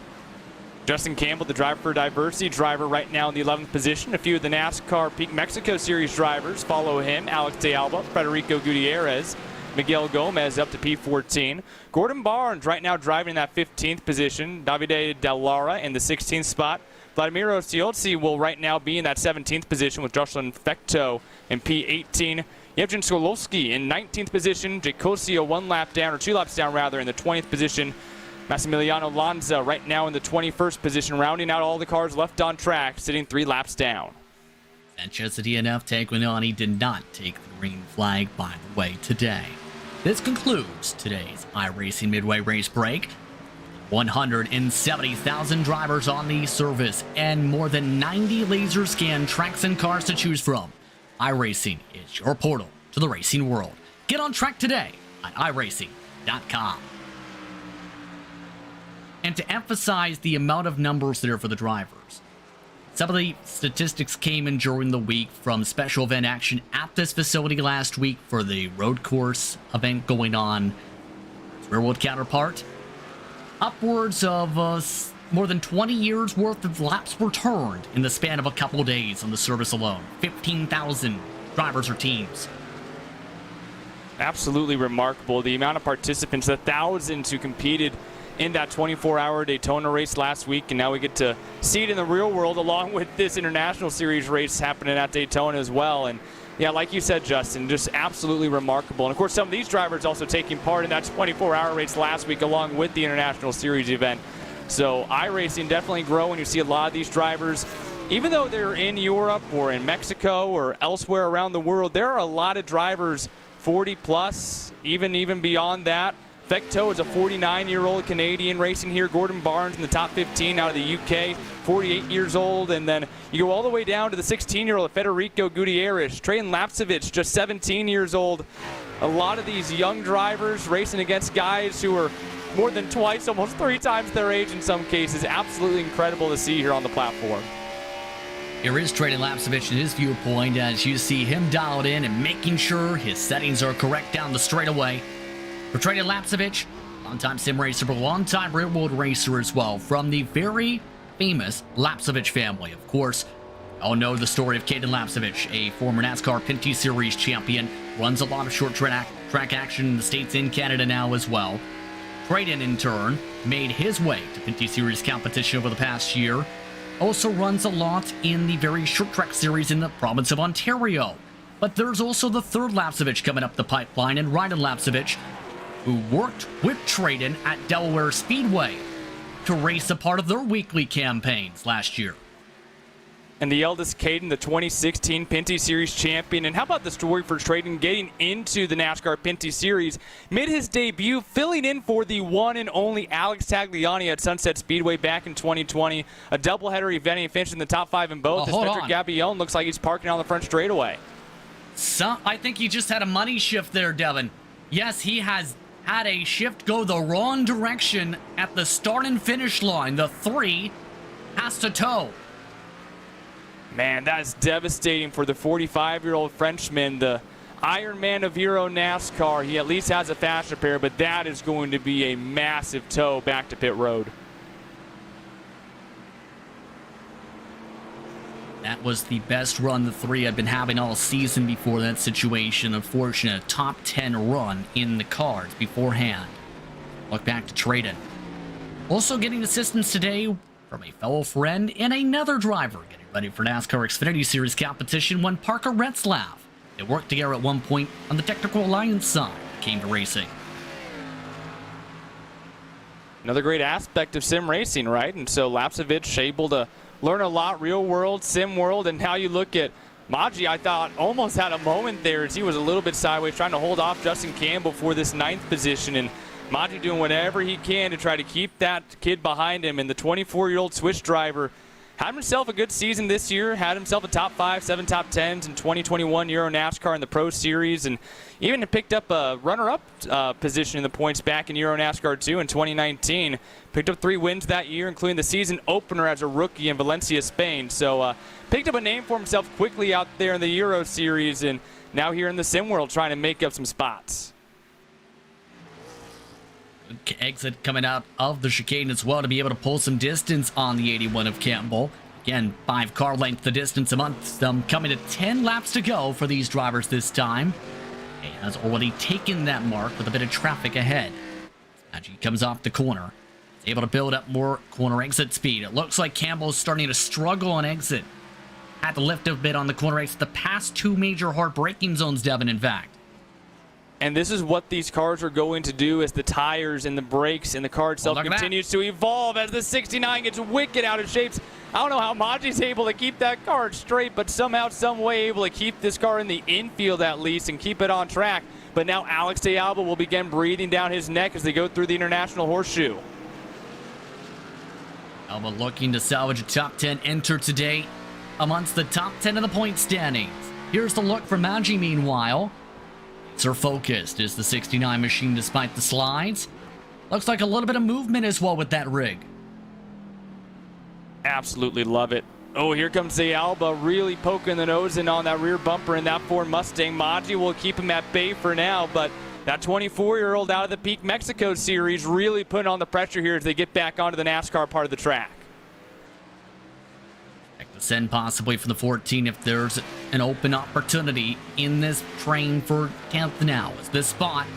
Justin Campbell, the driver for Diversity driver, right now in the 11th position. A few of the NASCAR Peak Mexico Series drivers follow him. Alex de Alba, Federico Gutierrez, Miguel Gomez up to P14. Gordon Barnes right now driving in that 15th position. Davide Del Lara in the 16th spot. Vladimir Osiotsi will right now be in that 17th position with Jocelyn Fecto in P18. Yevgen Skolowski in 19th position. Jacosio 1 lap down, or 2 laps down rather, in the 20th position. Massimiliano Lanza right now in the 21st position, rounding out all the cars left on track, sitting 3 laps down. Sanchez DNF Taguinani did not take the green flag, by the way, today. This concludes today's iRacing Midway Race Break. 170,000 drivers on the service and more than 90 laser scan tracks and cars to choose from. iRacing is your portal to the racing world. Get on track today at iRacing.com. And to emphasize the amount of numbers there for the drivers, some of the statistics came in during the week from special event action at this facility last week for the road course event going on. Its rear-world counterpart, upwards of more than 20 years worth of laps were turned in the span of a couple days on the service alone. 15,000 drivers or teams. Absolutely remarkable. The amount of participants, the thousands who competed in that 24-hour Daytona race last week, and now we get to see it in the real world along with this International Series race happening at Daytona as well. And yeah, like you said, Justin, just absolutely remarkable. And of course, some of these drivers also taking part in that 24-hour race last week along with the International Series event. So iRacing definitely growing. You see a lot of these drivers, even though they're in Europe or in Mexico or elsewhere around the world, there are a lot of drivers 40 plus, even beyond that. Fecteau is a 49-year-old Canadian racing here. Gordon Barnes in the top 15 out of the UK, 48 years old. And then you go all the way down to the 16-year-old Federico Gutierrez. Trayton Lapsevich, just 17 years old. A lot of these young drivers racing against guys who are more than twice, almost 3 times their age in some cases. Absolutely incredible to see here on the platform. Here is Trayton Lapsevich in his viewpoint as you see him dialed in and making sure his settings are correct down the straightaway. For Trayton Lapsevich, longtime sim racer, but longtime real world racer as well, from the very famous Lapsevich family. Of course, you all know the story of Caden Lapsevich, a former NASCAR Pinty Series champion, runs a lot of short track action in the States and Canada now as well. Trayton, in turn, made his way to Pinty Series competition over the past year. Also runs a lot in the very short track series in the province of Ontario. But there's also the third Lapsevich coming up the pipeline, and Ryan Lapsevich, who worked with Trayton at Delaware Speedway to race a part of their weekly campaigns last year. And the eldest Caden, the 2016 Pinty Series champion. And how about the story for Trayton getting into the NASCAR Pinty Series? Made his debut filling in for the one and only Alex Tagliani at Sunset Speedway back in 2020. A doubleheader event, he finished in the top 5 in both. Hold Cedric Gabillon looks like he's parking on the front straightaway. I think he just had a money shift there, Devin. Yes, he has had a shift go the wrong direction at the start and finish line. The 3 has to tow. Man, that's devastating for the 45-year-old Frenchman, the Iron Man of Euro NASCAR. He at least has a fast repair, but that is going to be a massive tow back to pit road. That was the best run the 3 had been having all season before that situation. Unfortunate, top 10 run in the cards beforehand. Look back to Trayton. Also getting assistance today from a fellow friend and another driver getting ready for NASCAR Xfinity Series competition, one Parker Retzlaff. They worked together at one point on the Technical Alliance side when it came to racing. Another great aspect of sim racing, right? And so Lapsevich able to learn a lot, real world, sim world, and now you look at Maggi, I thought almost had a moment there as he was a little bit sideways trying to hold off Justin Campbell for this 9th position, and Maggi doing whatever he can to try to keep that kid behind him. And the 24-year-old Swiss driver had himself a good season this year, had himself a top 5, 7 top 10s in 2021 Euro NASCAR in the Pro Series, and even picked up a runner-up position in the points back in Euro NASCAR 2 in 2019. Picked up 3 wins that year, including the season opener as a rookie in Valencia, Spain. So picked up a name for himself quickly out there in the Euro Series, and now here in the sim world trying to make up some spots. Exit coming out of the chicane as well to be able to pull some distance on the 81 of Campbell. Again, 5 car length the distance amongst them, coming to 10 laps to go for these drivers this time. He has already taken that mark with a bit of traffic ahead. As he comes off the corner, he's able to build up more corner exit speed. It looks like Campbell's starting to struggle on exit. Had to lift a bit on the corner exit. The past 2 major hard braking zones, Devin, in fact. And this is what these cars are going to do as the tires and the brakes and the car itself continues to evolve as the 69 gets wicked out of shapes. I don't know how Maggi's able to keep that car straight, but somehow, some way able to keep this car in the infield at least and keep it on track. But now Alex de Alba will begin breathing down his neck as they go through the International Horseshoe. Alba looking to salvage a top 10 enter today amongst the top 10 of the point standings. Here's the look for Maggi meanwhile. Are focused is the 69 machine despite the slides. Looks like a little bit of movement as well with that rig. Absolutely love it. Oh, here comes the Alba really poking the nose in on that rear bumper in that Ford Mustang. Maggi will keep him at bay for now, but that 24-year-old out of the Peak Mexico Series really putting on the pressure here as they get back onto the NASCAR part of the track. Send possibly for the 14 if there's an open opportunity in this train for 10th now. Is this spot.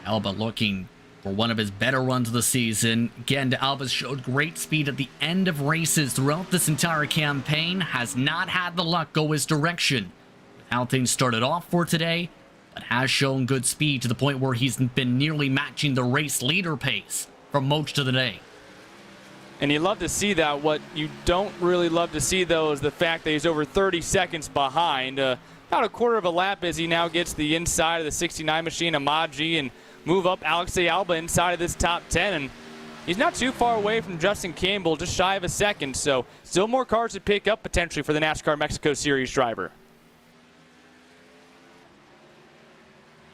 Alba looking for one of his better runs of the season. Again, De Alba showed great speed at the end of races throughout this entire campaign. Has not had the luck go his direction with how things started off for today, but has shown good speed to the point where he's been nearly matching the race leader pace for most of the day. And you love to see that. What you don't really love to see, though, is the fact that he's over 30 seconds behind. About a quarter of a lap as he now gets the inside of the 69 machine, Amaji, and move up Alex de Alba inside of this top 10. And he's not too far away from Justin Campbell, just shy of a second. So still more cars to pick up potentially for the NASCAR Mexico Series driver.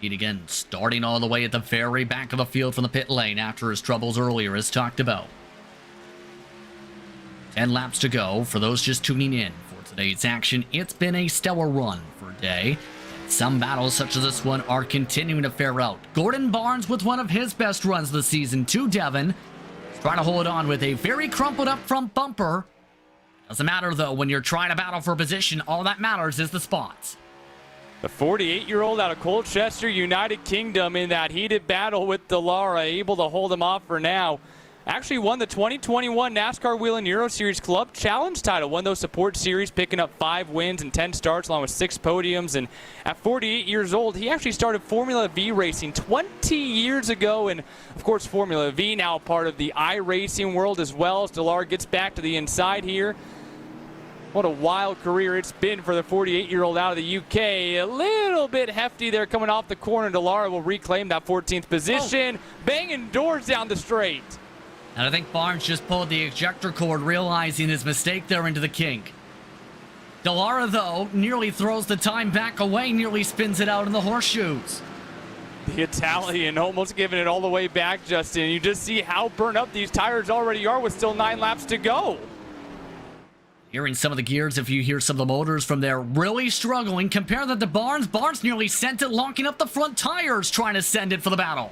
Heat again, starting all the way at the very back of the field from the pit lane after his troubles earlier, as talked about. 10 laps to go for those just tuning in for today's action. It's been a stellar run for Day. Some battles such as this one are continuing to fare out. Gordon Barnes with one of his best runs of the season to Devon. He's trying to hold on with a very crumpled up front bumper. Doesn't matter though, when you're trying to battle for position, all that matters is the spots. The 48-year-old out of Colchester, United Kingdom, in that heated battle with Dallara, able to hold him off for now. Actually won the 2021 NASCAR Wheel and Euro Series Club Challenge title. Won those support series, picking up 5 wins and 10 starts, along with 6 podiums. And at 48 years old, he actually started Formula V racing 20 years ago. And, of course, Formula V now part of the iRacing world as well, as Dallara gets back to the inside here. What a wild career it's been for the 48-year-old out of the UK. A little bit hefty there coming off the corner. Dallara will reclaim that 14th position. Banging doors down the straight. And I think Barnes just pulled the ejector cord, realizing his mistake there into the kink. Dallara, though, nearly throws the time back away, nearly spins it out in the horseshoes. The Italian almost giving it all the way back, Justin. You just see how burnt up these tires already are with still 9 laps to go. Hearing some of the gears, if you hear some of the motors from there, really struggling. Compare that to Barnes. Barnes nearly sent it, locking up the front tires, trying to send it for the battle.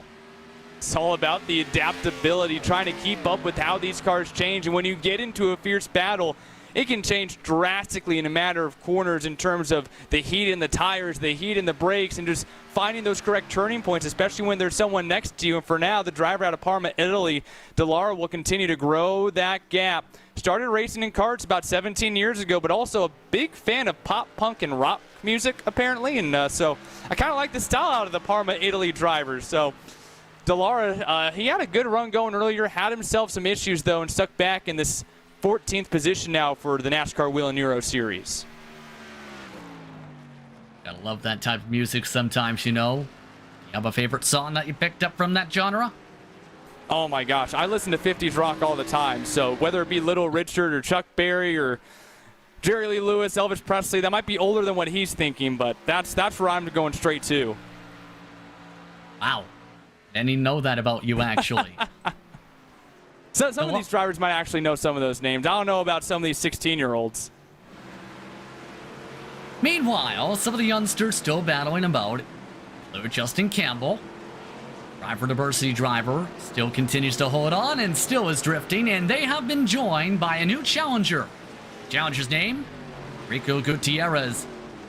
It's all about the adaptability, trying to keep up with how these cars change. And when you get into a fierce battle, it can change drastically in a matter of corners in terms of the heat in the tires, the heat in the brakes, and just finding those correct turning points, especially when there's someone next to you. And for now, the driver out of Parma, Italy, Dallara, will continue to grow that gap. Started racing in karts about 17 years ago, but also a big fan of pop, punk, and rock music, apparently. And so I kind of like the style out of the Parma, Italy drivers. So Dallara, he had a good run going earlier, had himself some issues, though, and stuck back in this 14th position now for the NASCAR Wheel and Euro Series. Gotta love that type of music sometimes, you know. You have a favorite song that you picked up from that genre? Oh my gosh, I listen to 50s rock all the time, so whether it be Little Richard or Chuck Berry or Jerry Lee Lewis, Elvis Presley, that might be older than what he's thinking, but that's where I'm going straight to. Wow. Didn't even know that about you, actually. So some of these drivers might actually know some of those names. I don't know about some of these 16-year-olds. Meanwhile, some of the youngsters still battling about. Justin Campbell, driver diversity driver, still continues to hold on and still is drifting, and they have been joined by a new challenger. Challenger's name, Rico Gutierrez.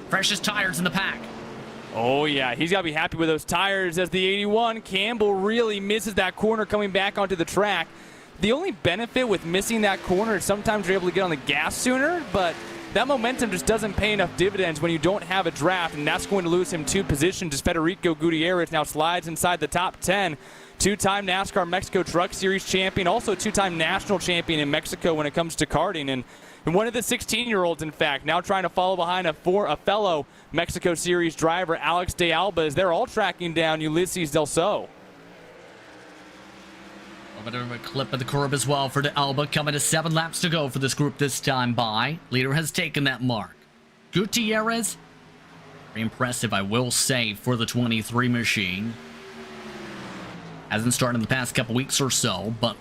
Freshest tires in the pack. Oh, yeah, he's got to be happy with those tires as the 81. Campbell really misses that corner coming back onto the track. The only benefit with missing that corner is sometimes you're able to get on the gas sooner, but that momentum just doesn't pay enough dividends when you don't have a draft, and that's going to lose him 2 positions as Federico Gutierrez now slides inside the top 10. 2-time NASCAR Mexico Truck Series champion, also 2-time national champion in Mexico when it comes to karting, and one of the 16-year-olds, in fact, now trying to follow behind a fellow Mexico Series driver, Alex de Alba, as they're all tracking down Ulysses Del So. A bit of a clip of the curb as well for De Alba, coming to 7 laps to go for this group this time by. Leader has taken that mark. Gutierrez, very impressive, I will say, for the 23 machine. Hasn't started in the past couple weeks or so, but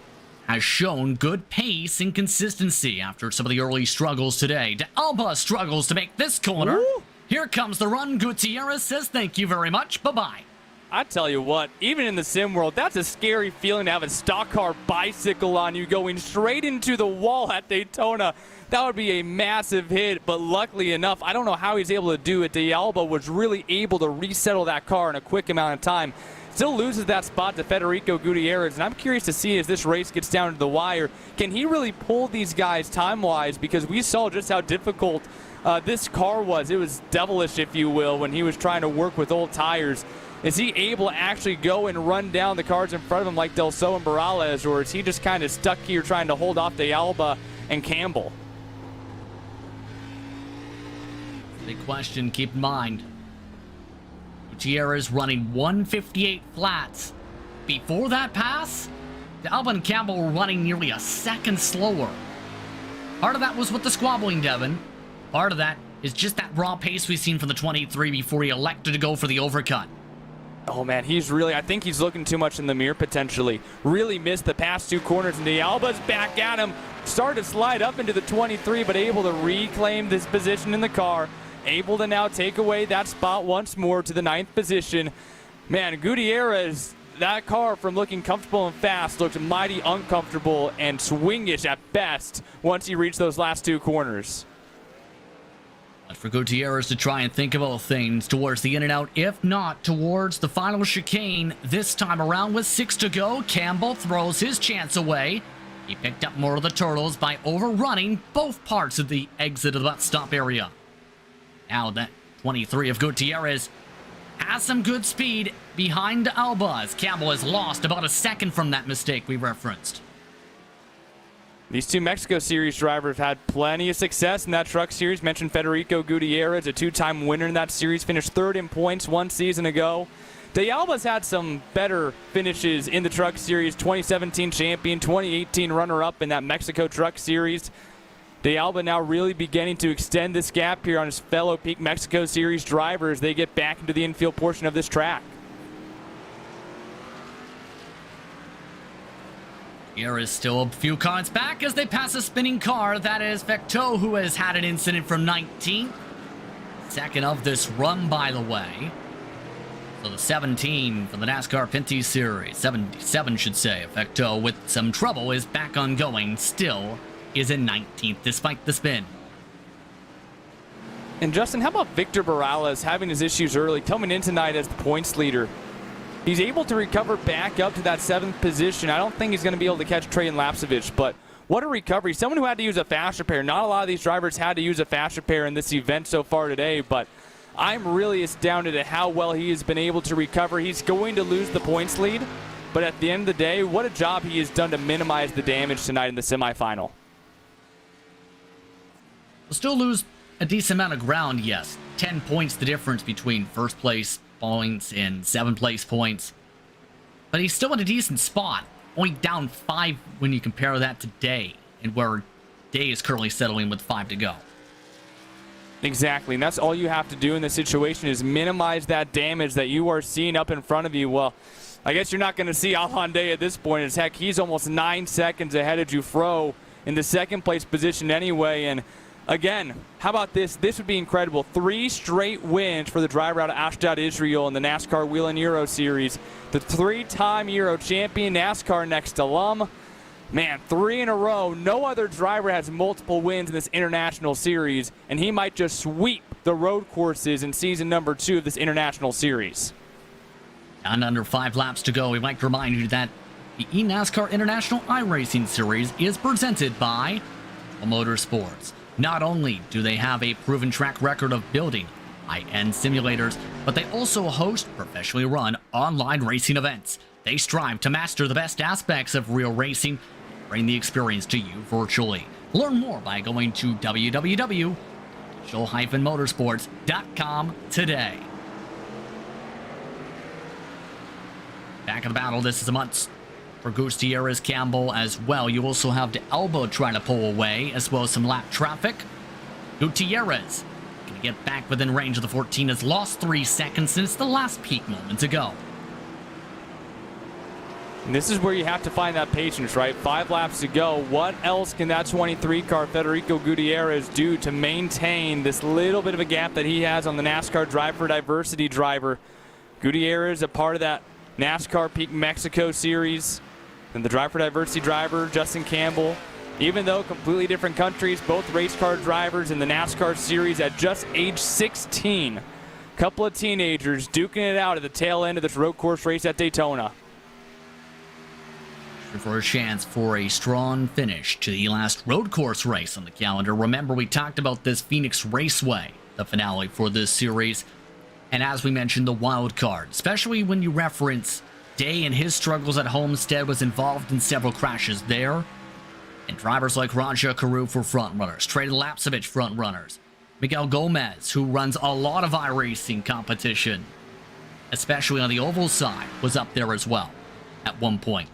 has shown good pace and consistency after some of the early struggles today. De Alba struggles to make this corner. Ooh. Here comes the run. Gutierrez says thank you very much. Bye-bye. I tell you what, even in the sim world, that's a scary feeling to have a stock car bicycle on you going straight into the wall at Daytona. That would be a massive hit, but luckily enough, I don't know how he's able to do it. De Alba was really able to resettle that car in a quick amount of time. still loses that spot to Federico Gutierrez. And I'm curious to see as this race gets down to the wire, can he really pull these guys time-wise? Because we saw just how difficult this car was. It was devilish, if you will, when he was trying to work with old tires. Is he able to actually go and run down the cars in front of him like Del Sol and Morales, or is he just kind of stuck here trying to hold off De Alba and Campbell? Big question, keep in mind. Gutierrez running 158 flats. Before that pass, De Alba and Campbell were running nearly a second slower. Part of that was with the squabbling, Devin. Part of that is just that raw pace we've seen from the 23 before he elected to go for the overcut. Oh man, I think he's looking too much in the mirror potentially. Really missed the past 2 corners, and De Alba's back at him. Started to slide up into the 23, but able to reclaim this position in the car. Able to now take away that spot once more to the 9th position. Man, Gutierrez, that car from looking comfortable and fast looked mighty uncomfortable and swingish at best once he reached those last 2 corners. But for Gutierrez to try and think about things towards the in and out, if not towards the final chicane. This time around with 6 to go, Campbell throws his chance away. He picked up more of the turtles by overrunning both parts of the exit of that stop area. Now that 23 of Gutierrez has some good speed behind Alba, as Campbell has lost about a second from that mistake we referenced. These 2 Mexico Series drivers have had plenty of success in that truck series. Mentioned Federico Gutierrez, a 2-time winner in that series, finished 3rd in points 1 season ago. De Alba's had some better finishes in the truck series, 2017 champion, 2018 runner-up in that Mexico truck series. De Alba now really beginning to extend this gap here on his fellow Peak Mexico Series drivers. They get back into the infield portion of this track. Here is still a few cars back as they pass a spinning car. That is Vecto, who has had an incident from 19th. Second of this run, by the way. So the 17 for the NASCAR Pinty Series, 77 should say. Vecto with some trouble is back on going, still is in 19th despite the spin. And Justin, how about Victor Morales having his issues early, coming in tonight as the points leader? He's able to recover back up to that 7th position. I don't think he's going to be able to catch Trajan Lapsevich, but what a recovery. Someone who had to use a fast repair. Not a lot of these drivers had to use a fast repair in this event so far today, but I'm really astounded at how well he has been able to recover. He's going to lose the points lead, but at the end of the day, what a job he has done to minimize the damage tonight in the semifinal. We'll still lose a decent amount of ground, yes. 10 points the difference between first place points and 7th place points. But he's still in a decent spot. Only down 5 when you compare that to Day, and where Day is currently settling with 5 to go. Exactly, and that's all you have to do in this situation is minimize that damage that you are seeing up in front of you. Well, I guess you're not going to see Alhan Day at this point. As heck, he's almost 9 seconds ahead of Jufro in the 2nd place position anyway, and again, how about this? This would be incredible. 3 straight wins for the driver out of Ashdod, Israel in the NASCAR Wheel and Euro Series. The 3-time Euro champion, NASCAR Next alum. Man, 3 in a row. No other driver has multiple wins in this international series, and he might just sweep the road courses in season number 2 of this international series. And under 5 laps to go, we like to remind you that the eNASCAR International iRacing Series is presented by Digital Motorsports. Not only do they have a proven track record of building high-end simulators, but they also host professionally run online racing events. They strive to master the best aspects of real racing, bring the experience to you virtually. Learn more by going to www.digital-motorsports.com today. Back in the battle, this is a month for Gutierrez, Campbell as well. You also have De Alba trying to pull away, as well as some lap traffic. Gutierrez can get back within range of the 14, has lost 3 seconds since the last peak moments ago. And this is where you have to find that patience, right? 5 laps to go. What else can that 23 car Federico Gutierrez do to maintain this little bit of a gap that he has on the NASCAR Drive for Diversity driver? Gutierrez, a part of that NASCAR Peak Mexico Series. And the Drive for Diversity driver, Justin Campbell. Even though completely different countries, both race car drivers in the NASCAR Series at just age 16. Couple of teenagers duking it out at the tail end of this road course race at Daytona. For a chance for a strong finish to the last road course race on the calendar. Remember, we talked about this Phoenix Raceway, the finale for this series. And as we mentioned, the wild card, especially when you reference Day and his struggles at Homestead, was involved in several crashes there. And drivers like Raja Karuf were front runners, Trey Lapsevich front runners, Miguel Gomez, who runs a lot of iRacing competition, especially on the oval side, was up there as well at one point.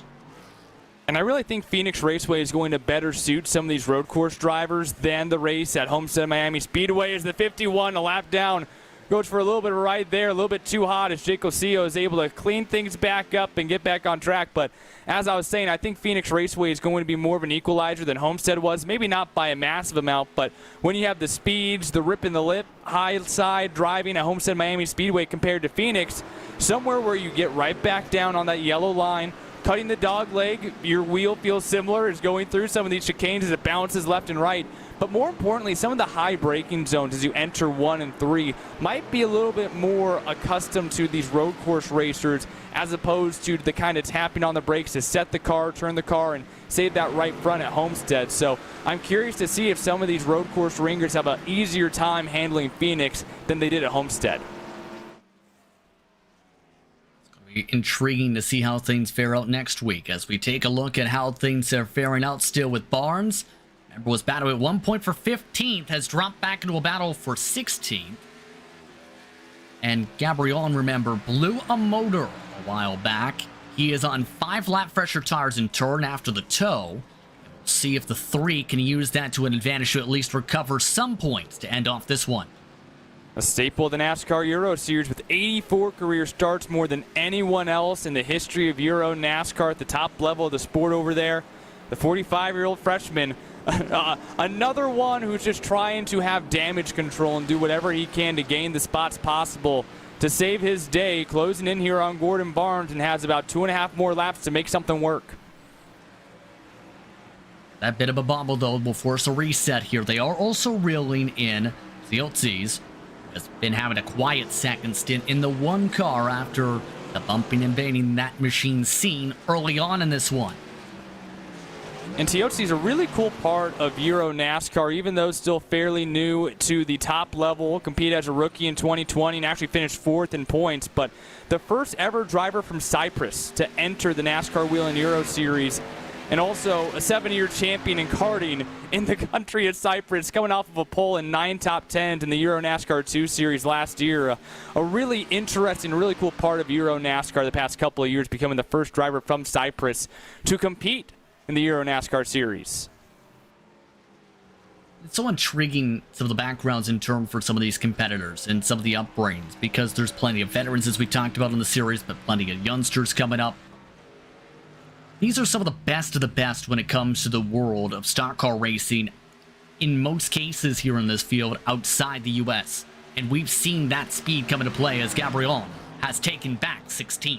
And I really think Phoenix Raceway is going to better suit some of these road course drivers than the race at Homestead Miami Speedway, as the 51, a lap down, goes for a little bit of a ride there, a little bit too hot as Jake Osillo is able to clean things back up and get back on track. But as I was saying, I think Phoenix Raceway is going to be more of an equalizer than Homestead was. Maybe not by a massive amount, but when you have the speeds, the rip in the lip, high side driving at Homestead Miami Speedway compared to Phoenix, somewhere where you get right back down on that yellow line, cutting the dog leg, your wheel feels similar as going through some of these chicanes as it bounces left and right. But more importantly, some of the high braking zones as you enter 1 and 3 might be a little bit more accustomed to these road course racers as opposed to the kind of tapping on the brakes to set the car, turn the car, and save that right front at Homestead. So I'm curious to see if some of these road course ringers have an easier time handling Phoenix than they did at Homestead. Intriguing to see how things fare out next week as we take a look at how things are faring out still with Barnes. Remember, was battling at one point for 15th, has dropped back into a battle for 16th. And Gabriel, remember, blew a motor a while back. He is on 5 lap fresher tires in turn after the tow. And we'll see if the 3 can use that to an advantage to at least recover some points to end off this one. A staple of the NASCAR Euro Series with 84 career starts, more than anyone else in the history of Euro NASCAR at the top level of the sport over there. The 45-year-old freshman, another one who's just trying to have damage control and do whatever he can to gain the spots possible to save his day, closing in here on Gordon Barnes, and has about 2.5 more laps to make something work. That bit of a bobble, though, will force a reset here. They are also reeling in Ziotzi's. Has been having a quiet second stint in the one car after the bumping and banging that machine seen early on in this one. And Teotsi is a really cool part of Euro NASCAR, even though still fairly new to the top level. Competed as a rookie in 2020 and actually finished 4th in points. But the first ever driver from Cyprus to enter the NASCAR Wheel and Euro Series, and also a 7-year champion in karting in the country of Cyprus, coming off of a pole in 9 top 10s in the Euro NASCAR 2 Series last year. A really interesting, really cool part of Euro NASCAR the past couple of years, becoming the first driver from Cyprus to compete in the Euro NASCAR Series. It's so intriguing, some of the backgrounds in terms for some of these competitors and some of the upbringings, because there's plenty of veterans, as we talked about in the series, but plenty of youngsters coming up. These are some of the best when it comes to the world of stock car racing, in most cases here in this field outside the U.S. And we've seen that speed come into play as Gabriel has taken back 16th.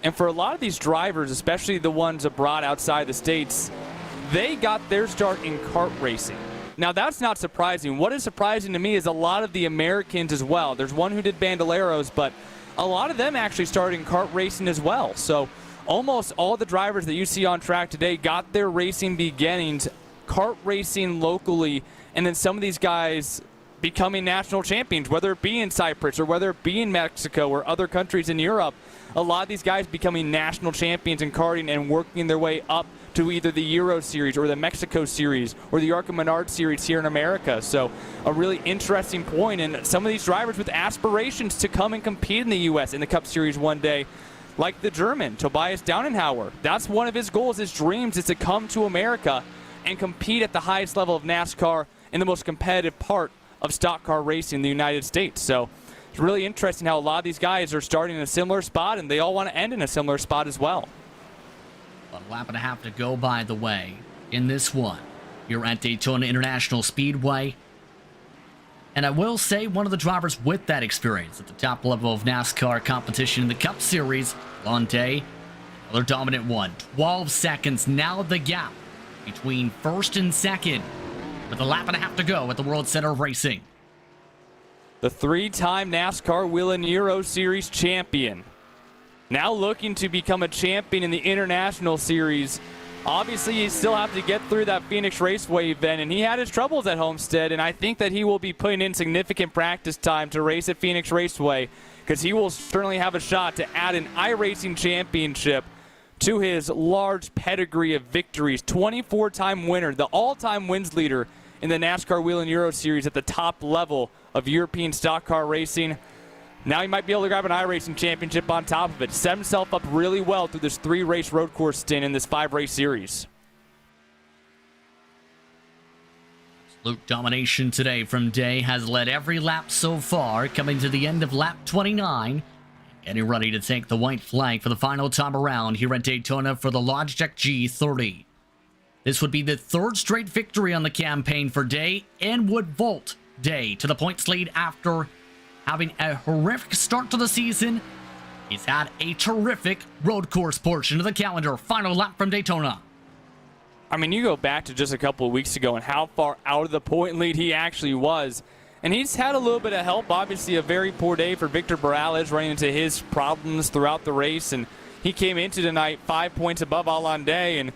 And for a lot of these drivers, especially the ones abroad outside the States, they got their start in kart racing. Now, that's not surprising. What is surprising to me is a lot of the Americans as well. There's one who did Bandoleros, but a lot of them actually started in kart racing as well. So almost all the drivers that you see on track today got their racing beginnings kart racing locally, and then some of these guys becoming national champions, whether it be in Cyprus or whether it be in Mexico or other countries in Europe. A lot of these guys becoming national champions in karting and working their way up to either the Euro Series or the Mexico Series or the Arca Menard Series here in America. So a really interesting point, and some of these drivers with aspirations to come and compete in the U.S. in the Cup Series one day, like the German, Tobias Downenhauer. That's one of his goals, his dreams, is to come to America and compete at the highest level of NASCAR in the most competitive part of stock car racing in the United States. So it's really interesting how a lot of these guys are starting in a similar spot, and they all want to end in a similar spot as well. A lap and a half to go, by the way, in this one. You're at Daytona International Speedway. And I will say, one of the drivers with that experience at the top level of NASCAR competition in the Cup Series, Lonte, another dominant one. 12 seconds, now the gap between first and second, with a lap and a half to go at the World Center of Racing. the 3-time NASCAR Wheel and Euro Series champion. Now looking to become a champion in the International Series. Obviously, you still have to get through that Phoenix Raceway event, and he had his troubles at Homestead, and I think that he will be putting in significant practice time to race at Phoenix Raceway, because he will certainly have a shot to add an iRacing championship to his large pedigree of victories. 24-time winner, the all-time wins leader in the NASCAR Wheel and Euro Series at the top level of European stock car racing. Now he might be able to grab an iRacing championship on top of it. Set himself up really well through this 3-race road course stint in this 5-race series. Absolute domination today from Day has led every lap so far, coming to the end of lap 29. Getting ready to take the white flag for the final time around here at Daytona for the Logitech G30. This would be the 3rd straight victory on the campaign for Day and would vault Day to the points lead after having a horrific start to the season. He's had a terrific road course portion of the calendar. Final lap from Daytona. I mean, you go back to just a couple of weeks ago and how far out of the point lead he actually was. And he's had a little bit of help. Obviously, a very poor day for Victor Morales, running into his problems throughout the race. And he came into tonight 5 points above Alonde. And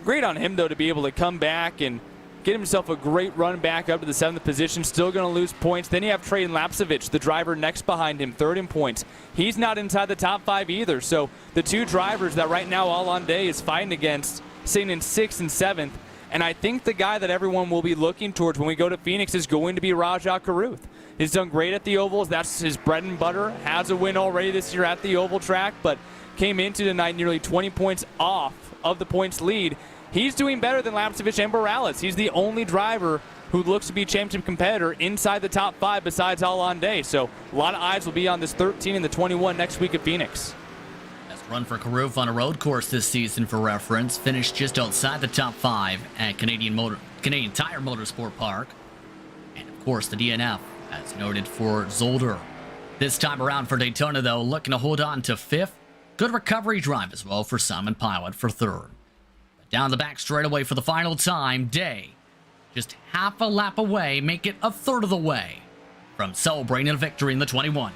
great on him, though, to be able to come back and get himself a great run back up to the 7th position. Still going to lose points. Then you have Traden Lapcevich, the driver next behind him, 3rd in points. He's not inside the top 5 either. So the 2 drivers that right now Alonde is fighting against, sitting in 6th and 7th. And I think the guy that everyone will be looking towards when we go to Phoenix is going to be Rajah Caruth. He's done great at the ovals. That's his bread and butter. Has a win already this year at the oval track, but came into tonight nearly 20 points off of the points lead. He's doing better than Lapcevich and Morales. He's the only driver who looks to be a championship competitor inside the top 5 besides Alonde. So a lot of eyes will be on this 13 and the 21 next week at Phoenix. Best run for Caruth on a road course this season for reference. Finished just outside the top 5 at Canadian Tire Motorsport Park. And of course the DNF, as noted for Zolder. This time around for Daytona, though, looking to hold on to 5th. Good recovery drive as well for Simon Pilot for 3rd. Down the back straightaway for the final time, Day just half a lap away, make it a 3rd of the way from celebrating a victory in the 21.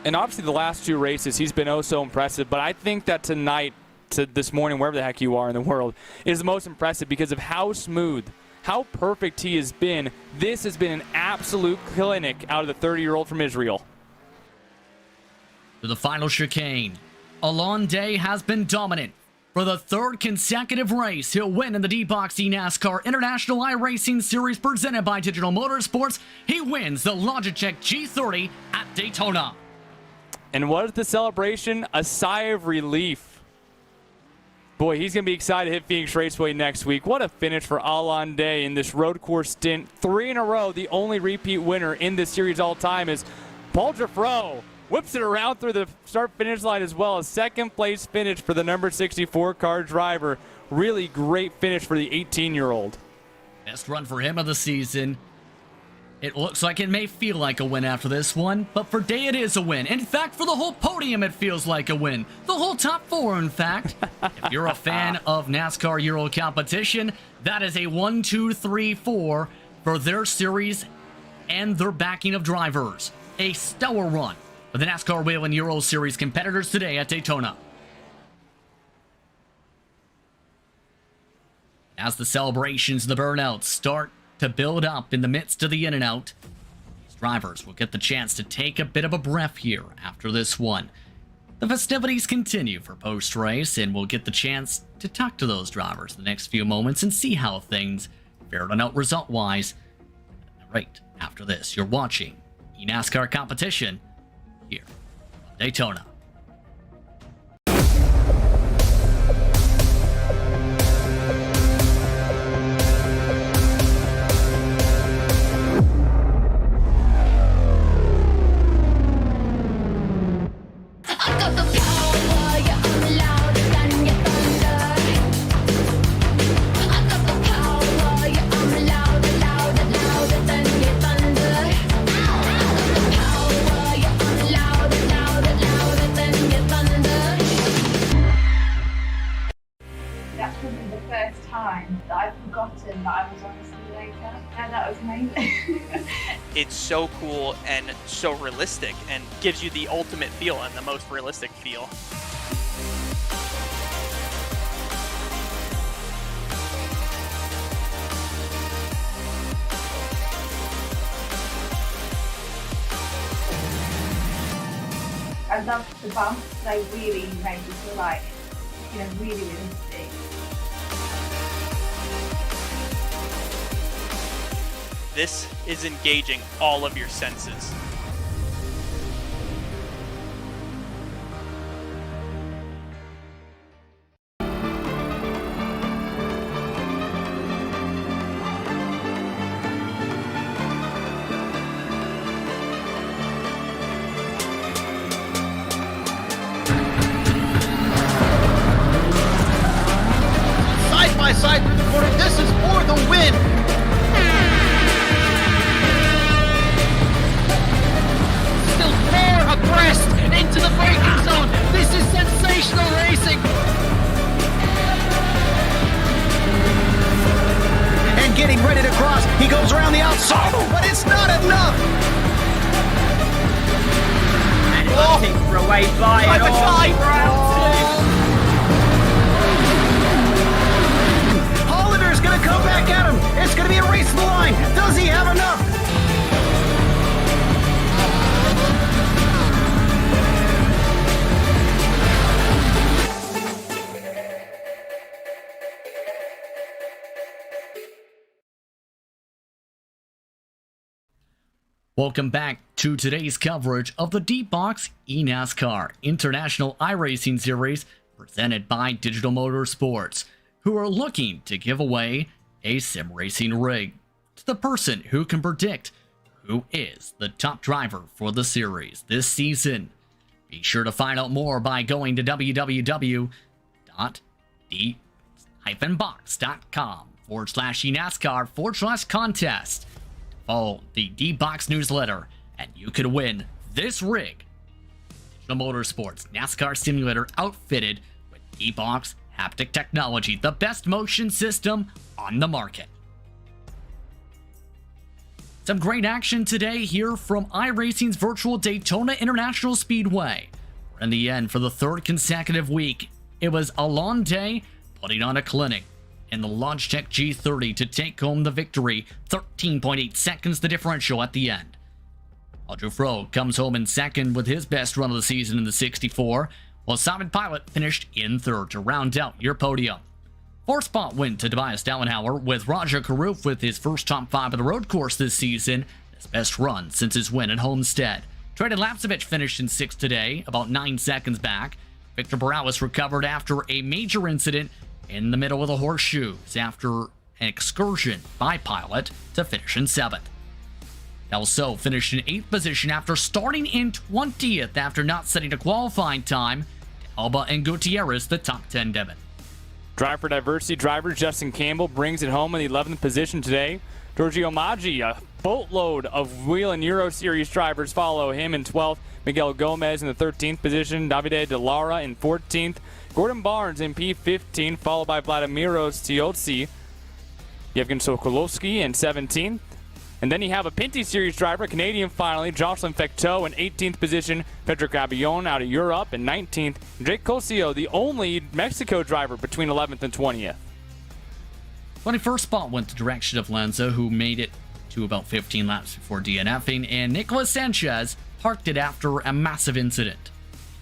And obviously the last 2 races, he's been oh so impressive, but I think that tonight, to this morning, wherever the heck you are in the world, is the most impressive because of how smooth, how perfect he has been. This has been an absolute clinic out of the 30-year-old from Israel. To the final chicane, Alonde has been dominant. For the 3rd consecutive race, he'll win in the D-Box eNASCAR International iRacing Series presented by Digital Motorsports. He wins the Logitech G30 at Daytona. And what is the celebration? A sigh of relief. Boy, he's going to be excited to hit Phoenix Raceway next week. What a finish for Alonde in this road course stint. 3 in a row, the only repeat winner in this series all time is Paul Giffreau. Whips it around through the start-finish line as well. A 2nd place finish for the number 64 car driver. Really great finish for the 18-year-old. Best run for him of the season. It looks like it may feel like a win after this one, but for Day it is a win. In fact, for the whole podium it feels like a win. The whole top 4, in fact. If you're a fan of NASCAR Euro competition, that is a 1, 2, 3, 4 for their series and their backing of drivers. A stellar run for the NASCAR Wheel and Euro Series competitors today at Daytona. As the celebrations and the burnouts start to build up in the midst of the in and out, these drivers will get the chance to take a bit of a breath here after this one. The festivities continue for post-race, and we'll get the chance to talk to those drivers in the next few moments and see how things fared out result-wise. Right after this, you're watching eNASCAR competition here on Daytona. Louder, louder, louder. so cool and so realistic and gives you the ultimate feel and the most realistic feel. I love the bumps. They really made me feel like, really realistic. This is engaging all of your senses. Side by side through the corner. This is for the win. Still far abreast into the braking zone. This is sensational racing. And getting ready to cross. He goes around the outside, but it's not enough. And it's ticked for a wave by it all. Hollander's going to come back at him. It's going to be a race to the line. Does he have enough? Welcome back to today's coverage of the D-Box eNASCAR International iRacing Series presented by Digital Motorsports, who are looking to give away a sim racing rig to the person who can predict who is the top driver for the series this season. Be sure to find out more by going to www.d-box.com/eNASCAR/contest. Follow the D-Box newsletter, and you could win this rig. Digital Motorsports NASCAR simulator outfitted with D-Box haptic technology, the best motion system on the market. Some great action today here from iRacing's virtual Daytona International Speedway. In the end, for the third consecutive week, it was Alain Day putting on a clinic in the Logitech G30 to take home the victory, 13.8 seconds the differential at the end. Audrey Fro comes home in second with his best run of the season in the 64, while Simon Pilot finished in third to round out your podium. Fourth spot went to Tobias Dallenhauer, with Roger Carruth with his first top 5 of the road course this season, his best run since his win at Homestead. Traded Lapsevich finished in 6th today, about 9 seconds back. Victor Borales recovered after a major incident in the middle of the horseshoes after an excursion by Pilot to finish in 7th. Delso finished in 8th position after starting in 20th after not setting a qualifying time. Alba and Gutierrez the top 10 Devon. Drive for Diversity driver Justin Campbell brings it home in the 11th position today. Giorgio Maggi, a boatload of Wheel and Euro Series drivers follow him in 12th. Miguel Gomez in the 13th position. Davide De Lara in 14th. Gordon Barnes in P15, followed by Vladimiros Tiotsi. Yevgen Sokolovsky in 17th. And then you have a Pinty Series driver, Canadian finally, Jocelyn Fecteau in 18th position. Pedro Gabillon out of Europe in 19th. Jake Cosio, the only Mexico driver between 11th and 20th. 21st spot went the direction of Lanza, who made it to about 15 laps before DNFing, and Nicolas Sanchez parked it after a massive incident.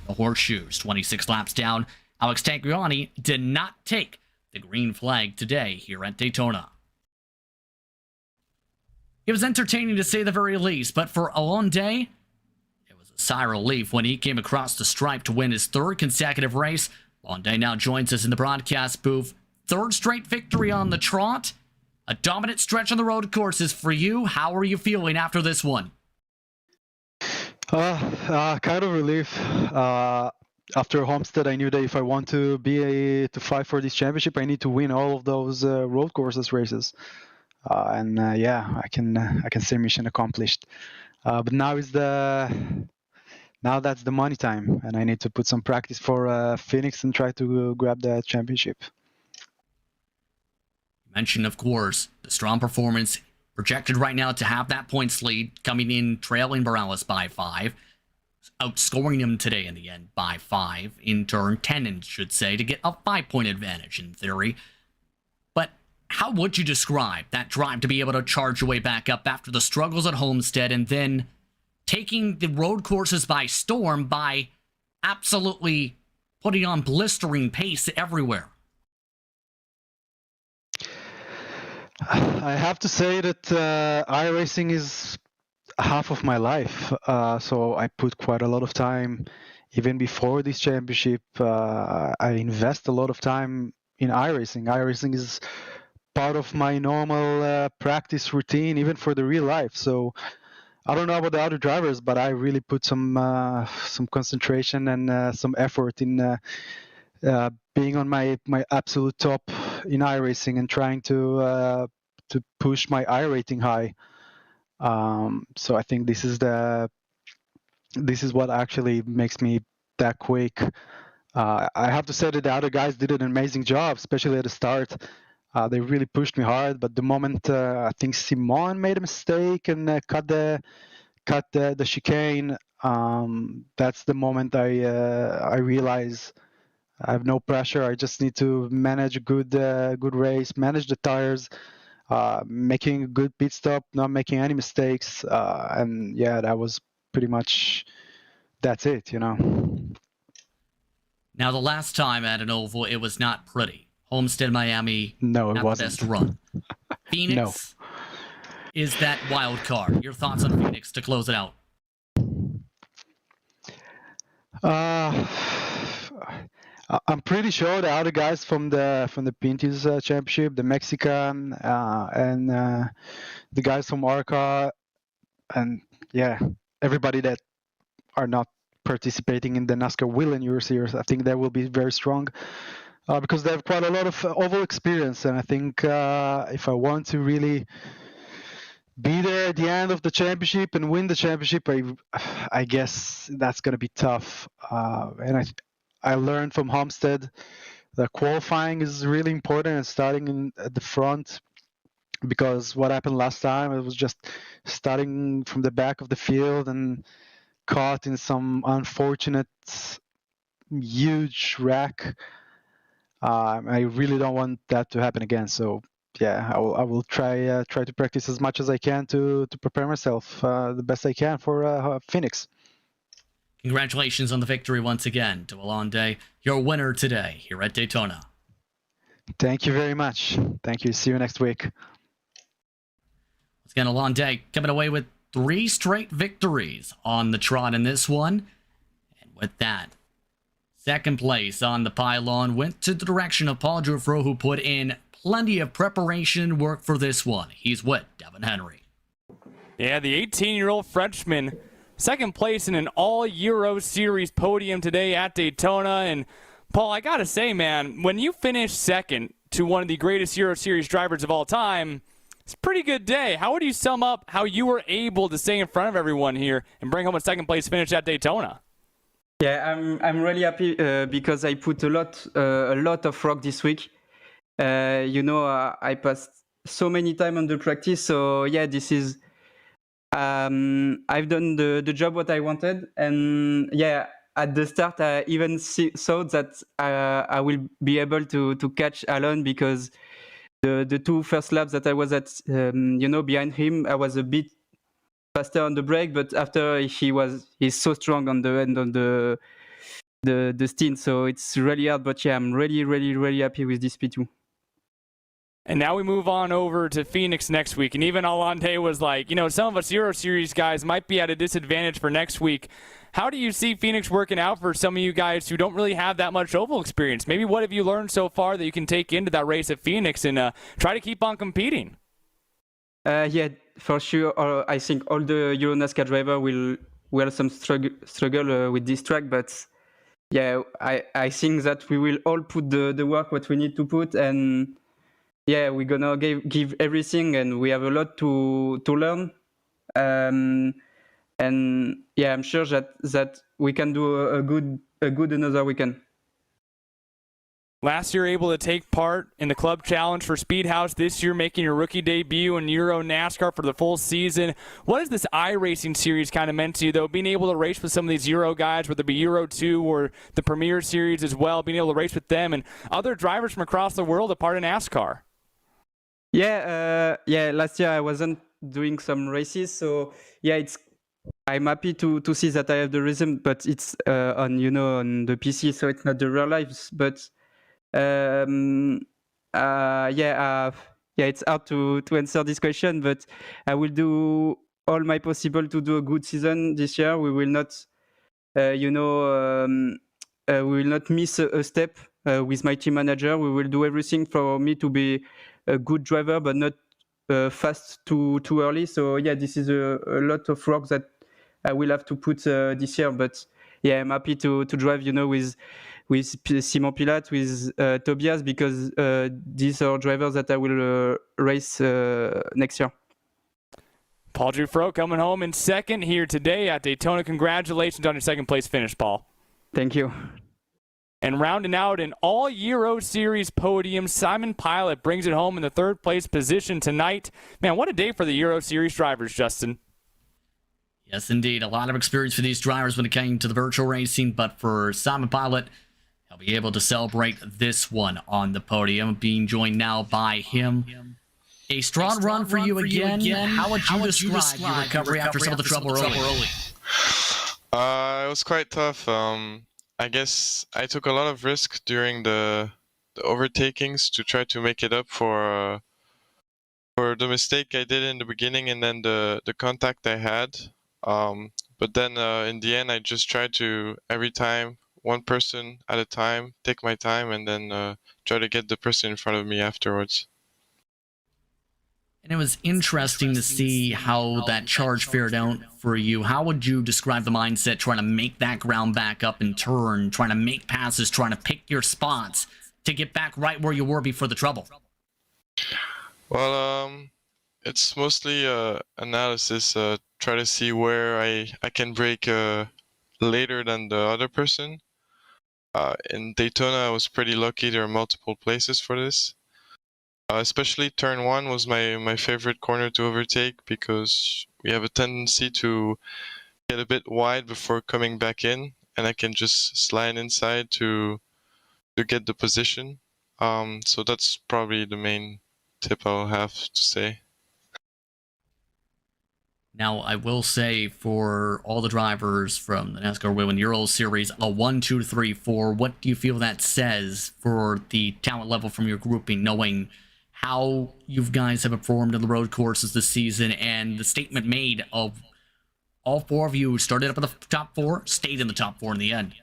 The horseshoes, 26 laps down. Alex Tagliani did not take the green flag today here at Daytona. It was entertaining to say the very least, but for Alain Day, it was a sigh of relief when he came across the stripe to win his third consecutive race. Alain Day now joins us in the broadcast booth. Third straight victory on the trot. A dominant stretch on the road courses for you. How are you feeling after this one? Kind of relief. After Homestead, I knew that if I want to to fight for this championship, I need to win all of those road courses races. Yeah, I can say mission accomplished. But now that's the money time, and I need to put some practice for Phoenix and try to grab that championship. You mentioned, of course, the strong performance projected right now to have that points lead, coming in trailing Morales by 5, outscoring him today in the end by 5, in turn 10, should say, to get a 5-point advantage in theory. But how would you describe that drive to be able to charge your way back up after the struggles at Homestead and then taking the road courses by storm by absolutely putting on blistering pace everywhere? I have to say that iRacing is half of my life. So I put quite a lot of time, even before this championship. I invest a lot of time in iRacing. iRacing is part of my normal practice routine, even for the real life. So I don't know about the other drivers, but I really put some concentration and some effort in being on my absolute top in iRacing and trying to push my iRating high. So I think this is what actually makes me that quick. I have to say that the other guys did an amazing job, especially at the start. They really pushed me hard, but the moment I think Simon made a mistake and cut the chicane, that's the moment I realize I have no pressure. I just need to manage a good race, manage the tires, making a good pit stop, not making any mistakes, and yeah, that was pretty much that's it, you know. Now, the last time at an oval, it was not pretty. Homestead, Miami, no, it not wasn't. the best run. Phoenix is that wild card. Your thoughts on Phoenix to close it out? I'm pretty sure the other guys from the Pinty's championship, the Mexican and the guys from Arca, and yeah, everybody that are not participating in the NASCAR Will and Euro Series, I think they will be very strong because they have quite a lot of oval experience. And I think if I want to really be there at the end of the championship and win the championship, I guess that's going to be tough. And I learned from Homestead that qualifying is really important and starting at the front, because what happened last time, it was just starting from the back of the field and caught in some unfortunate huge wreck. I really don't want that to happen again. So yeah, I will try to practice as much as I can to prepare myself the best I can for Phoenix. Congratulations on the victory once again to Alonde, your winner today here at Daytona. Thank you very much. Thank you. See you next week. Once again, Alonde coming away with 3 straight victories on the trot in this one. And with that, second place on the pylon went to the direction of Paul Giuffreau, who put in plenty of preparation work for this one. He's with Devin Henry. Yeah, the 18-year-old Frenchman, second place in an all-Euro Series podium today at Daytona. And, Paul, I got to say, man, when you finish second to one of the greatest Euro Series drivers of all time, it's a pretty good day. How would you sum up how you were able to stay in front of everyone here and bring home a second-place finish at Daytona? Yeah, I'm really happy because I put a lot of rock this week. I passed so many time on the practice. So yeah, this is I've done the job what I wanted, and yeah, at the start I even thought that I will be able to catch Alon, because the 2 first laps that I was at behind him, I was a bit faster on the brake, but after he's so strong on the end of the stint, so it's really hard. But yeah, I'm really happy with this P2. And now we move on over to Phoenix next week. And even Alonde was like, some of us Euro Series guys might be at a disadvantage for next week. How do you see Phoenix working out for some of you guys who don't really have that much oval experience? Maybe what have you learned so far that you can take into that race at Phoenix and try to keep on competing? Yeah, for sure. I think all the Euro NASCAR driver will have some struggle with this track, but yeah, I think that we will all put the work what we need to put, and yeah, we're gonna give everything, and we have a lot to learn. And yeah, I'm sure that we can do a good another weekend. Last year, able to take part in the Club Challenge for Speedhouse. This year, making your rookie debut in Euro NASCAR for the full season. What has this iRacing series kind of meant to you, though? Being able to race with some of these Euro guys, whether it be Euro 2 or the Premier Series as well, being able to race with them and other drivers from across the world a part of NASCAR. Yeah, last year I wasn't doing some races, so yeah, I'm happy to see that I have the rhythm, but it's on the PC, so it's not the real life. But it's hard to answer this question, but I will do all my possible to do a good season this year. We will not, we will not miss a step with my team manager. We will do everything for me to be a good driver, but not fast too early. So yeah, this is a lot of work that I will have to put this year. But yeah, I'm happy to drive, with Simon Pilat, with Tobias, because these are drivers that I will race next year. Paul Giuffreau coming home in second here today at Daytona. Congratulations on your second place finish, Paul. Thank you. And rounding out an all Euro Series podium, Simon Pilot brings it home in the third place position tonight. Man, what a day for the Euro Series drivers, Justin. Yes, indeed. A lot of experience for these drivers when it came to the virtual racing, but for Simon Pilot, he'll be able to celebrate this one on the podium, being joined now by him. A strong run for you again. How would you describe your recovery after some of the trouble early? It was quite tough. I guess I took a lot of risk during the overtakings to try to make it up for the mistake I did in the beginning and then the contact I had. But then in the end, I just tried to, every time, one person at a time, take my time, and then try to get the person in front of me afterwards. And it was interesting to see how that charge fared out for you. How would you describe the mindset trying to make that ground back up and turn, trying to make passes, trying to pick your spots to get back right where you were before the trouble? Well, it's mostly analysis, try to see where I can brake later than the other person. In Daytona, I was pretty lucky. There are multiple places for this. Especially turn 1 was my favorite corner to overtake because we have a tendency to get a bit wide before coming back in, and I can just slide inside to get the position. So that's probably the main tip I'll have to say. Now, I will say for all the drivers from the NASCAR Women Euro Series, a 1, 2, 3, 4, what do you feel that says for the talent level from your grouping, knowing how you guys have performed in the road courses this season and the statement made of all 4 of you started up in the top 4, stayed in the top 4 in the end?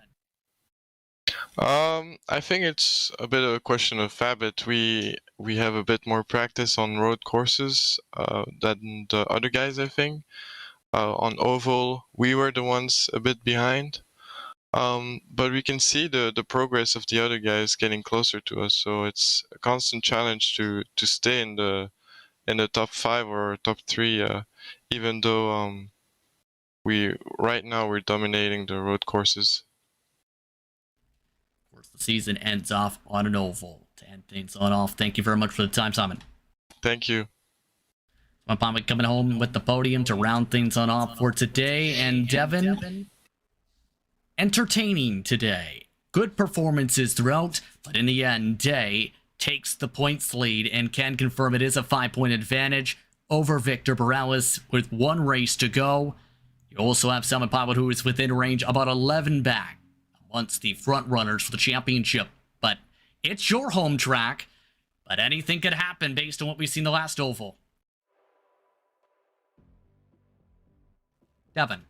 I think it's a bit of a question of habit. We have a bit more practice on road courses than the other guys, I think. On oval, we were the ones a bit behind. But we can see the progress of the other guys getting closer to us. So it's a constant challenge to stay in the top 5 or top 3, even though right now we're dominating the road courses. Of course, the season ends off on an oval. To end things on off, thank you very much for the time, Simon. Thank you. Simon Pilot coming home with the podium to round things on off for today. And Devin, entertaining today. Good performances throughout, but in the end, Day takes the points lead and can confirm it is a 5-point advantage over Victor Morales with 1 race to go. You also have Simon Pilot, who is within range, about 11 back amongst the front runners for the championship. But it's your home track, but anything could happen based on what we've seen the last oval. Devin.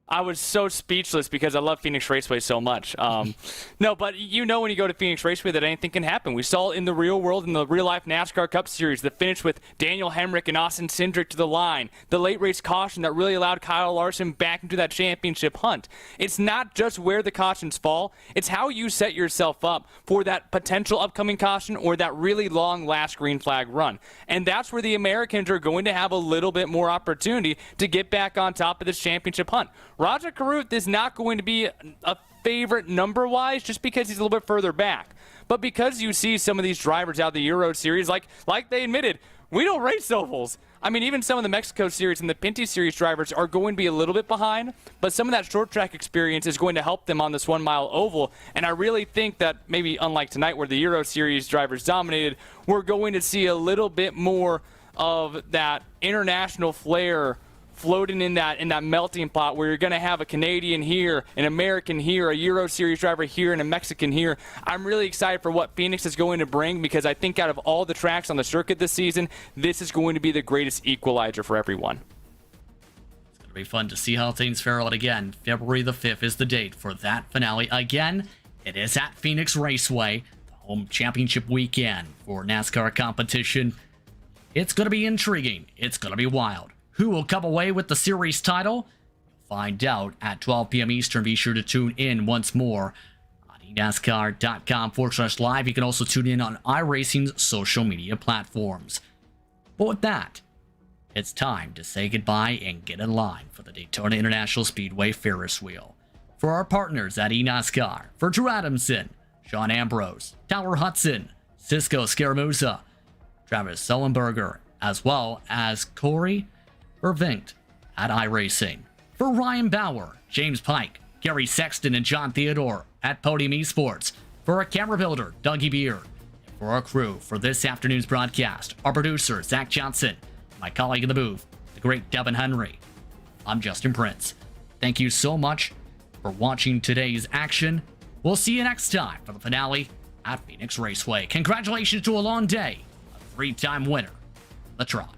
I was so speechless because I love Phoenix Raceway so much. No, but when you go to Phoenix Raceway that anything can happen. We saw it in the real world, in the real-life NASCAR Cup Series, the finish with Daniel Hemrick and Austin Cindric to the line, the late race caution that really allowed Kyle Larson back into that championship hunt. It's not just where the cautions fall, it's how you set yourself up for that potential upcoming caution or that really long last green flag run. And that's where the Americans are going to have a little bit more opportunity to get back on top of this championship hunt. Raja Karuth is not going to be a favorite number-wise just because he's a little bit further back. But because you see some of these drivers out of the Euro Series, like they admitted, we don't race ovals. I mean, even some of the Mexico Series and the Pinty Series drivers are going to be a little bit behind, but some of that short track experience is going to help them on this 1 mile oval. And I really think that maybe unlike tonight where the Euro Series drivers dominated, we're going to see a little bit more of that international flair floating in that melting pot where you're going to have a Canadian here, an American here, a Euro Series driver here, and a Mexican here. I'm really excited for what Phoenix is going to bring because I think out of all the tracks on the circuit this season, this is going to be the greatest equalizer for everyone. It's going to be fun to see how things fare out again. February the 5th is the date for that finale. Again, it is at Phoenix Raceway, the home championship weekend for NASCAR competition. It's going to be intriguing. It's going to be wild. Who will come away with the series title? You'll find out at 12 p.m. Eastern. Be sure to tune in once more on eNASCAR.com/live. You can also tune in on iRacing's social media platforms. But with that, it's time to say goodbye and get in line for the Daytona International Speedway Ferris Wheel. For our partners at eNASCAR, for Drew Adamson, Sean Ambrose, Tyler Hudson, Cisco Scaramuza, Travis Sullenberger, as well as Corey Vervinkt at iRacing. For Ryan Bauer, James Pike, Gary Sexton, and John Theodore at Podium Esports. For our camera builder, Dougie Beard. And for our crew for this afternoon's broadcast, our producer, Zach Johnson, my colleague in the booth, the great Devin Henry. I'm Justin Prince. Thank you so much for watching today's action. We'll see you next time for the finale at Phoenix Raceway. Congratulations to a long day, a 3-time winner, the Trot.